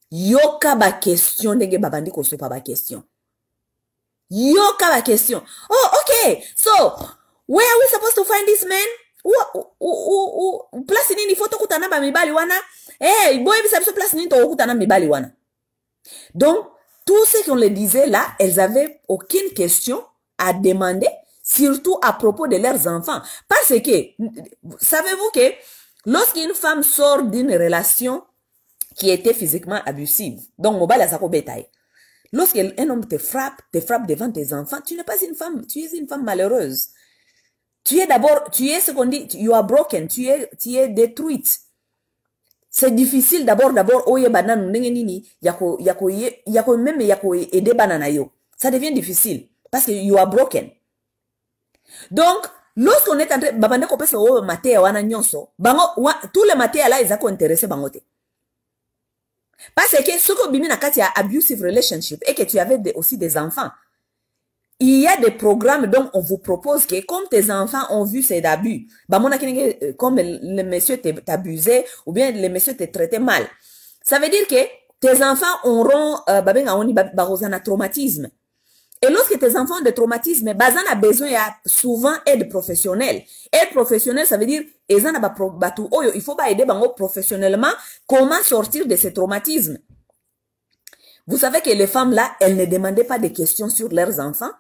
Yoka ba question ndenge babandi kosopa ba question. Yoka ba question. Oh, okay. So, where are we supposed to find this man? Place nini foto kutana ba mibali wana? Boy bisa biso place nini to kutana mibali wana. Donc, tout ce qu'on les disait là, elles avaient aucune question à demander, surtout à propos de leurs enfants. Parce que, savez-vous que lorsqu'une femme sort d'une relation qui était physiquement abusive. Donc, mobile à Zako bétail. Lorsqu'un homme te frappe devant tes enfants, tu n'es pas une femme, tu es une femme malheureuse. Tu es ce qu'on dit, you are broken, tu es détruite. C'est difficile d'abord, oye banane, nini, yako ede banana yo. Ça devient difficile. Parce que you are broken. Donc, lorsqu'on est en train, babande ko pesa o matea wana nyonso, tous les matea là, ils ont intéressé bangote. Parce que ce que bimi na kati ya abusive relationship et que tu avais aussi des enfants, il y a des programmes dont on vous propose que comme tes enfants ont vu ces abus, comme le monsieur t'abusait ou bien le monsieur te traitait mal, ça veut dire que tes enfants auront un traumatisme. Et lorsque tes enfants ont des traumatismes, bazan a besoin souvent aide professionnelle. Aide professionnelle, ça veut dire il faut aider bango professionnellement comment sortir de ces traumatismes. Vous savez que les femmes là, elles ne demandaient pas de questions sur leurs enfants.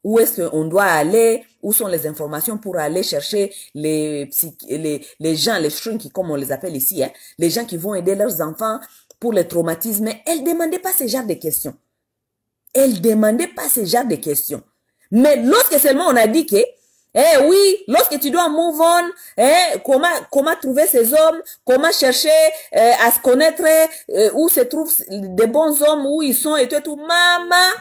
Où est-ce qu'on doit aller? Où sont les informations pour aller chercher les gens, les shrinky comme on les appelle ici, hein, les gens qui vont aider leurs enfants pour les traumatismes. Elles ne demandaient pas ce genre de questions. Elle demandait pas ce genre de questions. Mais lorsque seulement on a dit que, oui, lorsque tu dois move on, comment trouver ces hommes, comment chercher à se connaître, où se trouvent des bons hommes, où ils sont et tout, maman,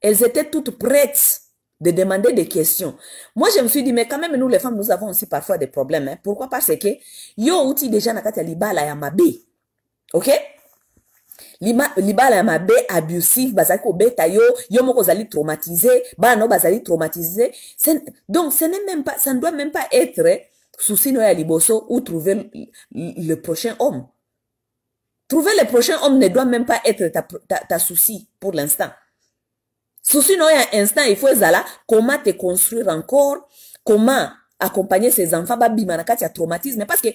elles étaient toutes prêtes de demander des questions. Moi, je me suis dit, mais quand même, nous, les femmes, nous avons aussi parfois des problèmes. Hein. Pourquoi? Parce que, yo, outil déjà, nakata libala ya mabe. OK? Libala ya mabe abusif, bazali ko beta yo moko zali traumatisé, no bazali traumatisé. Donc, ça ne doit même pas être souci no ya liboso ou trouver le prochain homme. Trouver le prochain homme ne doit même pas être ta souci pour l'instant. Souci no ya instant, il faut zala, comment te construire encore, comment accompagner ses enfants ba bima na kati ya traumatisme parce que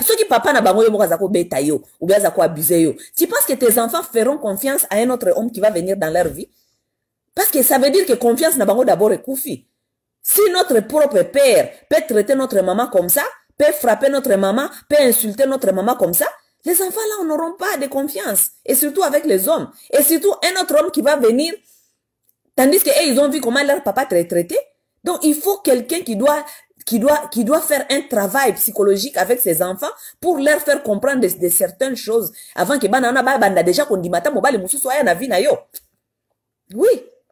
ceux qui papa na bango yo moko zako beta yo ou bien zako abuser yo, tu penses que tes enfants feront confiance à un autre homme qui va venir dans leur vie? Parce que ça veut dire que confiance na bango d'abord est koufi. Si notre propre père peut traiter notre maman comme ça, peut frapper notre maman, peut insulter notre maman comme ça, les enfants là n'auront pas de confiance, et surtout avec les hommes, et surtout un autre homme qui va venir tandis que ils ont vu comment leur papa traité. Donc il faut quelqu'un qui doit faire un travail psychologique avec ses enfants pour leur faire comprendre de certaines choses avant que banda déjà qu'on dit matin mobile mususu aya na vie na yo. Oui,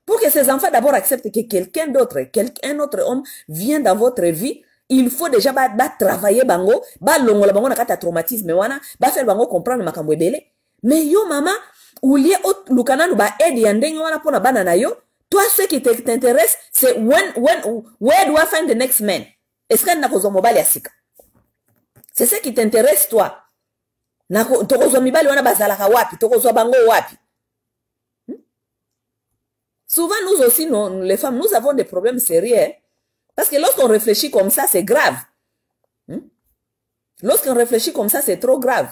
pour que ces enfants d'abord acceptent que quelqu'un d'autre, un autre homme vient dans votre vie, il faut déjà travailler bango, longola bango na kata traumatisme wana, faire bango comprendre makambo ebele. Mais yo mama, ou lié au lukana nu ba aide yandenge wana pona bana na yo, toi ce qui t'intéresse c'est where do I find the next man? est-ce que na kozwa mobali asika? C'est ce qui t'intéresse toi. Na tokozwa mibali wana bazalaka wapi? Tokozwa bango wapi? Souvent nous aussi les femmes nous avons des problèmes sérieux parce que lorsqu'on réfléchit comme ça c'est grave. Lorsqu'on réfléchit comme ça c'est trop grave.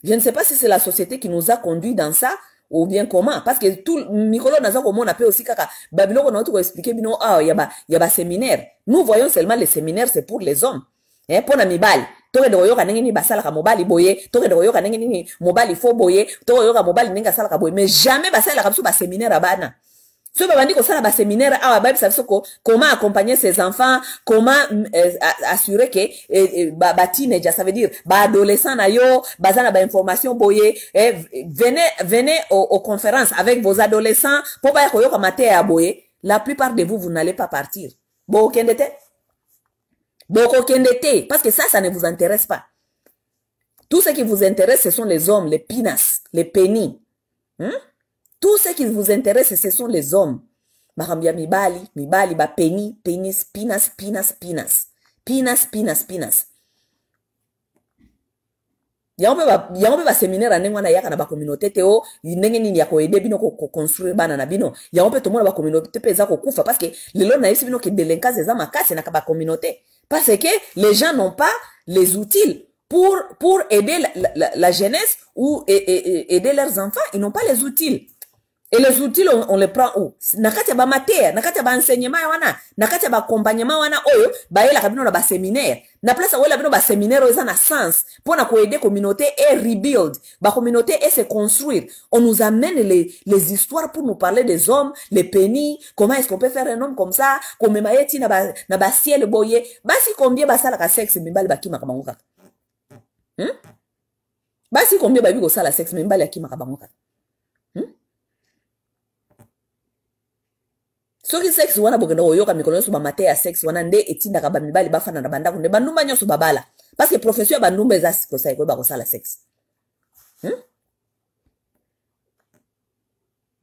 Je ne sais pas si c'est la société qui nous a conduit dans ça ou bien comment, parce que tout Mikolo naza comme on appelle aussi kaka Babylone on a tout expliqué bino il y a séminaire. Nous voyons seulement les séminaires c'est pour les hommes. Pour na mibali toke de yoka nengeni basala ka mobali boye toke de yoka nengeni mobali fo boye toke yoka mobali nenga sala ka boye mais jamais basala ka biso ba séminaire abana. Ce babandi ko sala ba séminaire awa ba bisa biso ko comment accompagner ses enfants, comment assurer que ba teenager, ça veut dire ba adolescent na yo bazana ba information boye venez aux conférences avec vos adolescents pour ba ko yoka maté ya boye. La plupart de vous n'allez pas partir. Bo kendete parce que ça ne vous intéresse pas. Tout ce qui vous intéresse, ce sont les hommes, les pinas, les pennies. Tout ce qui vous intéresse, ce sont les hommes. Marambia mibali, ba penny, penis, pinas. Yango ba séminaire ané wana yaka na ba communauté teo ndenge nini ya ko aider bino ko construire bana na bino yango pe to mona ba communauté peza ko kufa parce que lelo na yesi bino ke délinquance eza makasi na ba communauté parce que les gens n'ont pas les outils pour aider la jeunesse ou aider leurs enfants, ils n'ont pas les outils. Et les outils, on les prend où? Nakati ba matière, nakati ba enseignement wana, nakati ba accompagnement wana oyo, ba yela kabino na ba séminaire. Na place où la bino ba séminaire oyo na sens pour na ko aider communauté et rebuild, ba communauté et se construire. On nous amène les histoires pour nous parler des hommes, les pennies, comment est-ce qu'on peut faire un homme comme ça, comme maïeti na ba ciel boye, basi combien ba sala ka sexe mimbali ba kima kabangoka. Basi combien ba bi ko sala sexe mimbali akima kabangoka. Soki sex wana bokenda oyoka mikolo nyoso ba mate ya sex wana nde etinda ka ba mibali bafana na bandako nde banumba nyoso babala parce que profession ba numba eza siko sai ko ba ko sala sex.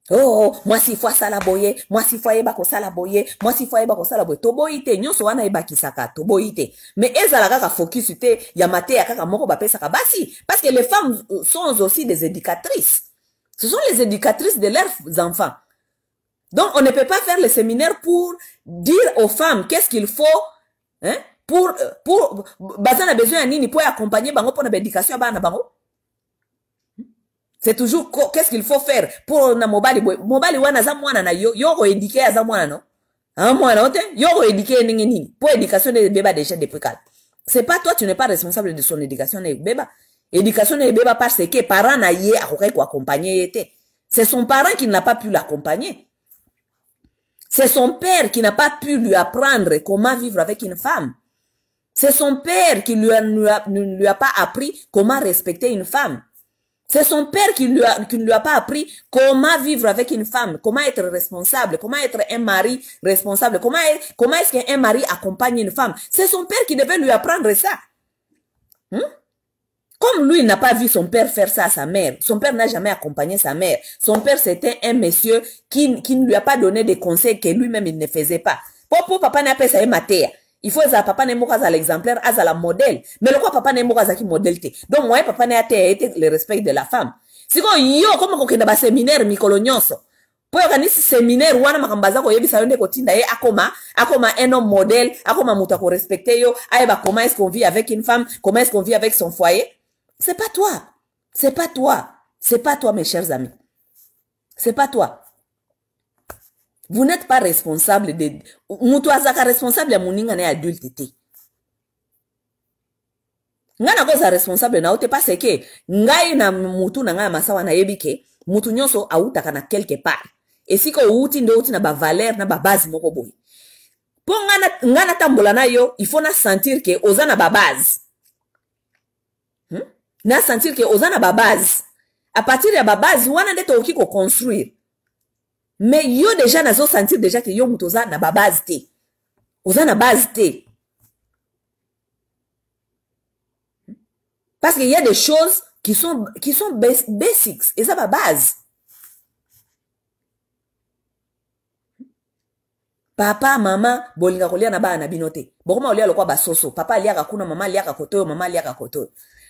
Oh, moi si fois sala boye, moi si fois eba ko sala boye, moi si fois eba ko sala boye. To boyite nyoso wana eba kisaka to boyite. Mais ezala kaka focus te ya mate ya kaka moko ba pesa ka basi parce que les femmes sont aussi des éducatrices. Ce sont les éducatrices de leurs enfants. Donc, on ne peut pas faire le séminaire pour dire aux femmes qu'est-ce qu'il faut, pour, bazana besoin nini, pour accompagner bango, pour l'éducation à bango. C'est toujours, qu'est-ce qu'il faut faire pour na mobali wana za mwana na yo éduquer à za mwana, non? Mwana, ote, yo éduquer nini, pour l'éducation des bébés déjà depuis quand. C'est pas toi, tu n'es pas responsable de son éducation des bébés. Éducation des bébés parce que parents na yé à quoi accompagner. C'est son parent qui n'a pas pu l'accompagner. C'est son père qui n'a pas pu lui apprendre comment vivre avec une femme. C'est son père qui ne lui a pas appris comment respecter une femme. C'est son père qui ne lui a pas appris comment vivre avec une femme, comment être responsable, comment être un mari responsable, comment est-ce qu'un mari accompagne une femme. C'est son père qui devait lui apprendre ça. Comme lui n'a pas vu son père faire ça à sa mère, son père n'a jamais accompagné sa mère. Son père, c'était un monsieur qui ne lui a pas donné des conseils que lui-même il ne faisait pas. Pour papa n'a pas ça mater. Il faut que papa n'ait pas l'exemplaire, à la modèle. Mais le quoi papa n'ait pas qui modèle. Donc moi papa n'a été le respect de la femme. Si quoi yo comme qu'on a séminaire mikolonyoso. Pour organiser séminaire wana makambaza ko yebisa yonde kotinda ye akoma un homme modèle, akoma muta ko respecter yo, aiba comment est-ce qu'on vit avec une femme, comment est-ce qu'on vit avec son foyer. C'est pas toi. C'est pas toi. C'est pas toi, mes chers amis. C'est pas toi. Vous n'êtes pas responsable de... Mutuazaka responsable ya muninga na adulte te. Nga na koza responsable na ote parce que ngai na mutu na nga masawa na yebike mutu nyonso autaka na quelque part. Et si ko uti ndo uti na ba valeur na ba base moko boy. Po nga na tambola na yo, il faut na sentir que oza na ba base. Na sentir que oza na ba base. À partir de ba base, wana nde to ko construire. Mais yo déjà nazo sentir déjà que yo mutoza na ba base te. Oza na base te. Parce qu'il y a des choses qui sont basics et ça ba base. papa mama bolinga kolia na bana bino te bokoma olia lokwa basoso papa aliaka kuna mama aliaka kotoyo mama aliaka kotoyo.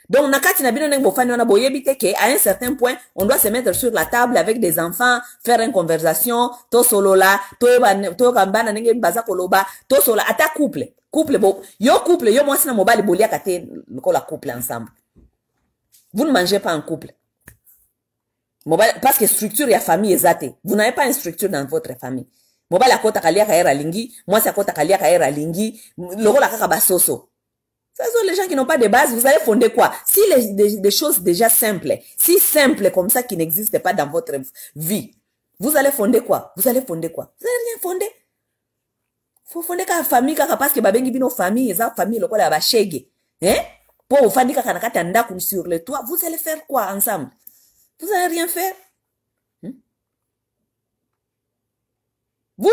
Donc na kati na bino ndenge bofani wana boyebi te ke à un certain point on doit se mettre sur la table avec des enfants, faire une conversation, to solola to kambana ndenge baza koloba to sola ata couple bo yo couple yo mwasi na mobali boliaka te lokola couple ensemble. Vous ne mangez pas en couple. Parce que structure ya famille ezate. Vous n'avez pas une structure dans votre famille. Mobali akota kalia ka era lingi, mwasi akota kalia ka era lingi, lokola kaka basoso. Ce sont les gens qui n'ont pas de base. Vous allez fonder quoi? Si des choses déjà simples, si simples comme ça qui n'existent pas dans votre vie, vous allez fonder quoi? Vous allez fonder quoi? Vous allez rien fonder. Faut fonder ka famille kaka parce que babengi bino famille, eza famille lokola ya bashege. Hein? Pour vous fonder kaka nakata ndaku sur le toit, vous allez faire quoi ensemble? Vous allez rien faire. Vous,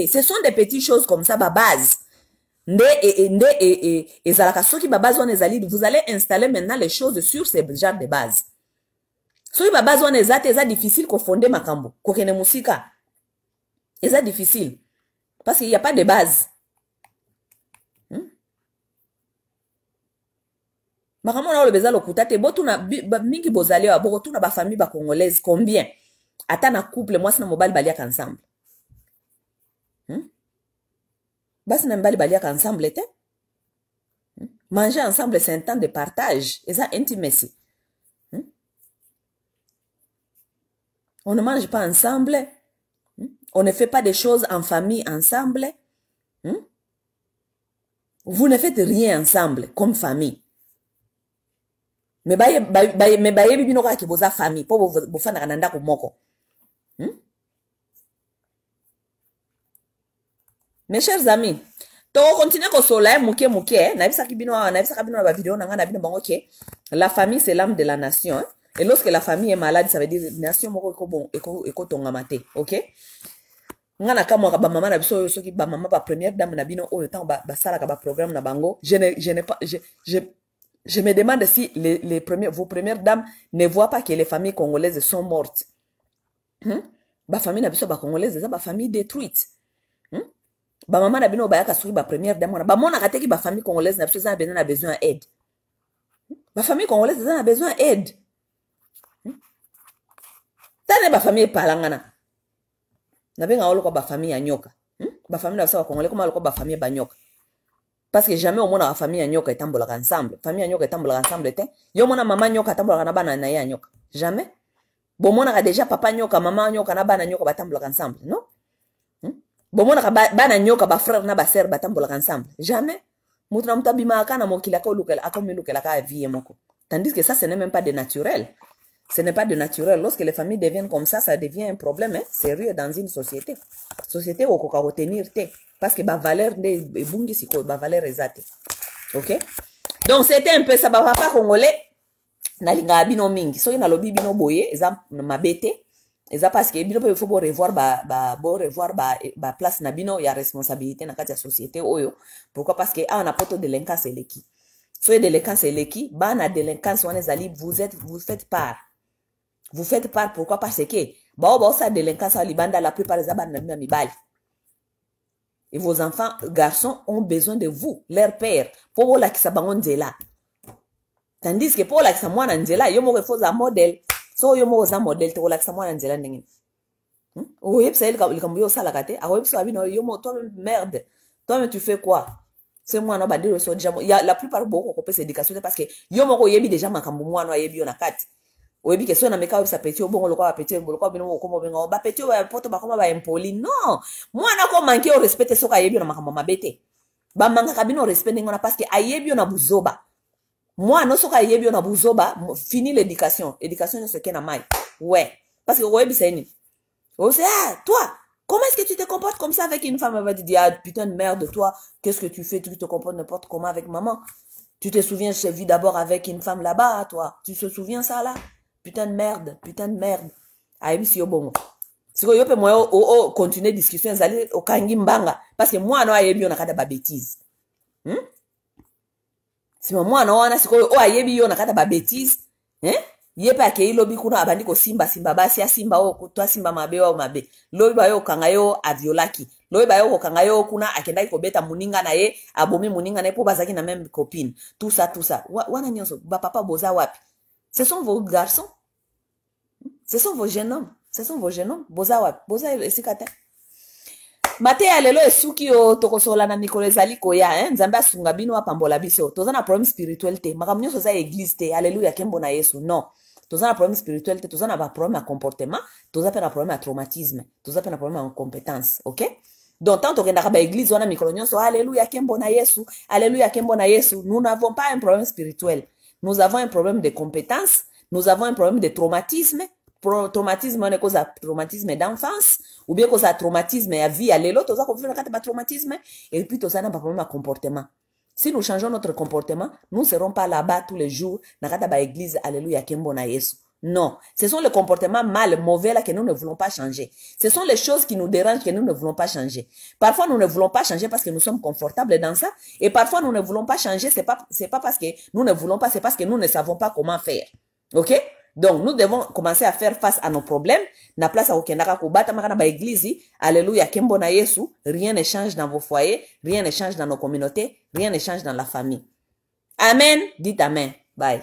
ce sont des petites choses comme ça, ma base. Vous allez installer maintenant les choses sur ces genres de base. So ma base on est difficile qu'on fonde makambo, qu'on ait musika. C'est difficile parce qu'il n'y a pas de base. Makambo na le beza lokutate botu na mingi bozali wa botu na ba famille ba congolaise combien? Ata na couple moi sina mobile baliaka ensemble. Basi na mbali baliaka ensemble était. Manger ensemble c'est un temps de partage et ça intimacy. On ne mange pas ensemble. On ne fait pas des choses en famille ensemble. Vous ne faites rien ensemble comme famille. Mais bayebi bino ka kiboza famille po bofana kananda ko moko. Mes chers amis, to continue ko sola muke na bisa kibino ba vidéo na ngana bino bango ke la famille c'est l'âme de la nation. Et lorsque la famille est malade, ça veut dire nation moko ko bon eko tonga mate, OK? Ngana kama ba mama na biso soki ba mama ba première dame na bino o temps ba sala ka ba programme na bango. Je me demande si vos premières dames ne voient pas que les familles congolaises sont mortes. Ba famille na biso ba congolaise, ba famille détruite. Ba maman na bino ba yaka suri ba première dame, ba mona kateki ba famille congolaise na biso na besoin d'aide. Ba famille congolaise na besoin d'aide. Tane ba famille palangana. Na benga olo ko ba famille ya nyoka. Ba famille na biso ba congolais comme alo ba famille ba nyoka. Parce que jamais au monde la famille nyoka etambola ensemble. Famille nyoka etambola ensemble te. Yo mona mama nyoka etambola na bana na ya nyoka. Jamais. Bon mona ka déjà papa nyoka, mama nyoka na bana nyoka batambola ensemble, non? Bon mona ka bana nyoka ba frère na ba sœur batambola ensemble. Jamais. Mutu na mutu abima kana mokila ko lukela akomilukela ka vie moko. Tandis que ça ce n'est même pas de naturel. Ce n'est pas de naturel. Lorsque les familles deviennent comme ça devient un problème sérieux dans une société. Société où on peut retenir te. Parce que ma valeur de bungi siko, ma valeur exacte. OK? Donc c'était un peu ça, ba papa congolais na linga bino mingi. So na lobi bino boye, eza mabete. Eza parce que bino peut faut revoir ba place na bino ya responsabilité na kati ya société oyo. Pourquoi? Parce que on a poto délinquance eleki. So délinquance eleki, ba na délinquance wana zali vous faites part. Vous faites part pourquoi? Parce que ba ça délinquance à libanda la plupart des abana na mibali. Et vos enfants, garçons, ont besoin de vous, leur père, pour la qui s'abangon nzela. Tandis que pour la qui s'abangon nzela, yo mo refose un modèle. So yo mo un modèle, te la qui s'abangon nzela n'engin. Oui, c'est le cambiyo ça la kate. Ah oui, so abino yo mo toi merde. Toi mais tu fais quoi? C'est moi no ba dire so déjà. Il y a la plupart beaucoup qu'on peut s'éducation parce que yo mo ko yebi déjà makambo moi no yebi yo na kate. Oyebi ke so na meka sa petit obongo lokwa petit lokwa bino ko benga ba petit ba poto ba koma ba impoli non moi na ko manquer au respect so ka yebi na makambo mabete ba manga ka bino respect ngona parce que ayebi na buzoba moi no so ka yebi na buzoba fini l'éducation ce qu'est na mai ouais parce que oyebi c'est ni oh c'est toi comment est-ce que tu te comportes comme ça avec une femme? Elle va te dire ah putain de merde toi qu'est-ce que tu fais? Tu te comportes n'importe comment avec maman. Tu te souviens je t'ai vu d'abord avec une femme là-bas toi tu te souviens ça là? Putain de merde. Aïe, si yo bon. Si yo peut moi continuer discussion, zali au kangi mbanga. Parce que moi, non, aïe, on a kada ba bêtise. Si moi, non, on a si yo aïe, on a kada ba bêtise. Ye pa ke lobi kuna abandi ko simba basi ya simba o to simba mabe o mabe. Lobi ba yo kanga yo aviolaki. Lobi ba yo kanga yo kuna akendaki ko beta muninga na ye, abomi muninga na ye po bazaki na même copine. Tout ça. Wana nyonso ba papa boza wapi? Ce sont vos garçons. Ce sont vos jeunes hommes. Boza wapi? Boza esikate. Mate ya lelo esuki o tokosola na mikolo ezali koya, nzambe asunga bino apambola biso. Toza na problème spirituel te. Makambo nyonso za église te. Alléluia kembo na Yesu. Non. Toza na problème spirituel te. Toza na ba problème à comportement. Toza pe na problème à traumatisme. Toza pe na problème à incompétence. OK? Donc tant tokendaka ba église wana mikolo nyonso alléluia kembo na Yesu. Alléluia kembo na Yesu. Nous n'avons pas un problème spirituel. Nous avons un problème de compétence. Nous avons un problème de traumatisme. Traumatisme on est cause à traumatisme d'enfance ou bien cause à traumatisme à vie à l'élo toza ko vivre kata ba traumatisme et puis toza na pas problème à comportement. Si nous changeons notre comportement, nous ne serons pas là-bas tous les jours na kata ba église alléluia kembo na Yesu. Non, ce sont les comportements mal mauvais là que nous ne voulons pas changer. Ce sont les choses qui nous dérangent que nous ne voulons pas changer. Parfois nous ne voulons pas changer parce que nous sommes confortables dans ça et parfois nous ne voulons pas changer c'est pas parce que nous ne voulons pas, c'est parce que nous ne savons pas comment faire. OK? Donc, nous devons commencer à faire face à nos problèmes. Na place à okendaka kubata makana ba église. Alléluia, kembo na Yesu. Rien ne change dans vos foyers. Rien ne change dans nos communautés. Rien ne change dans la famille. Amen. Dites amen. Bye.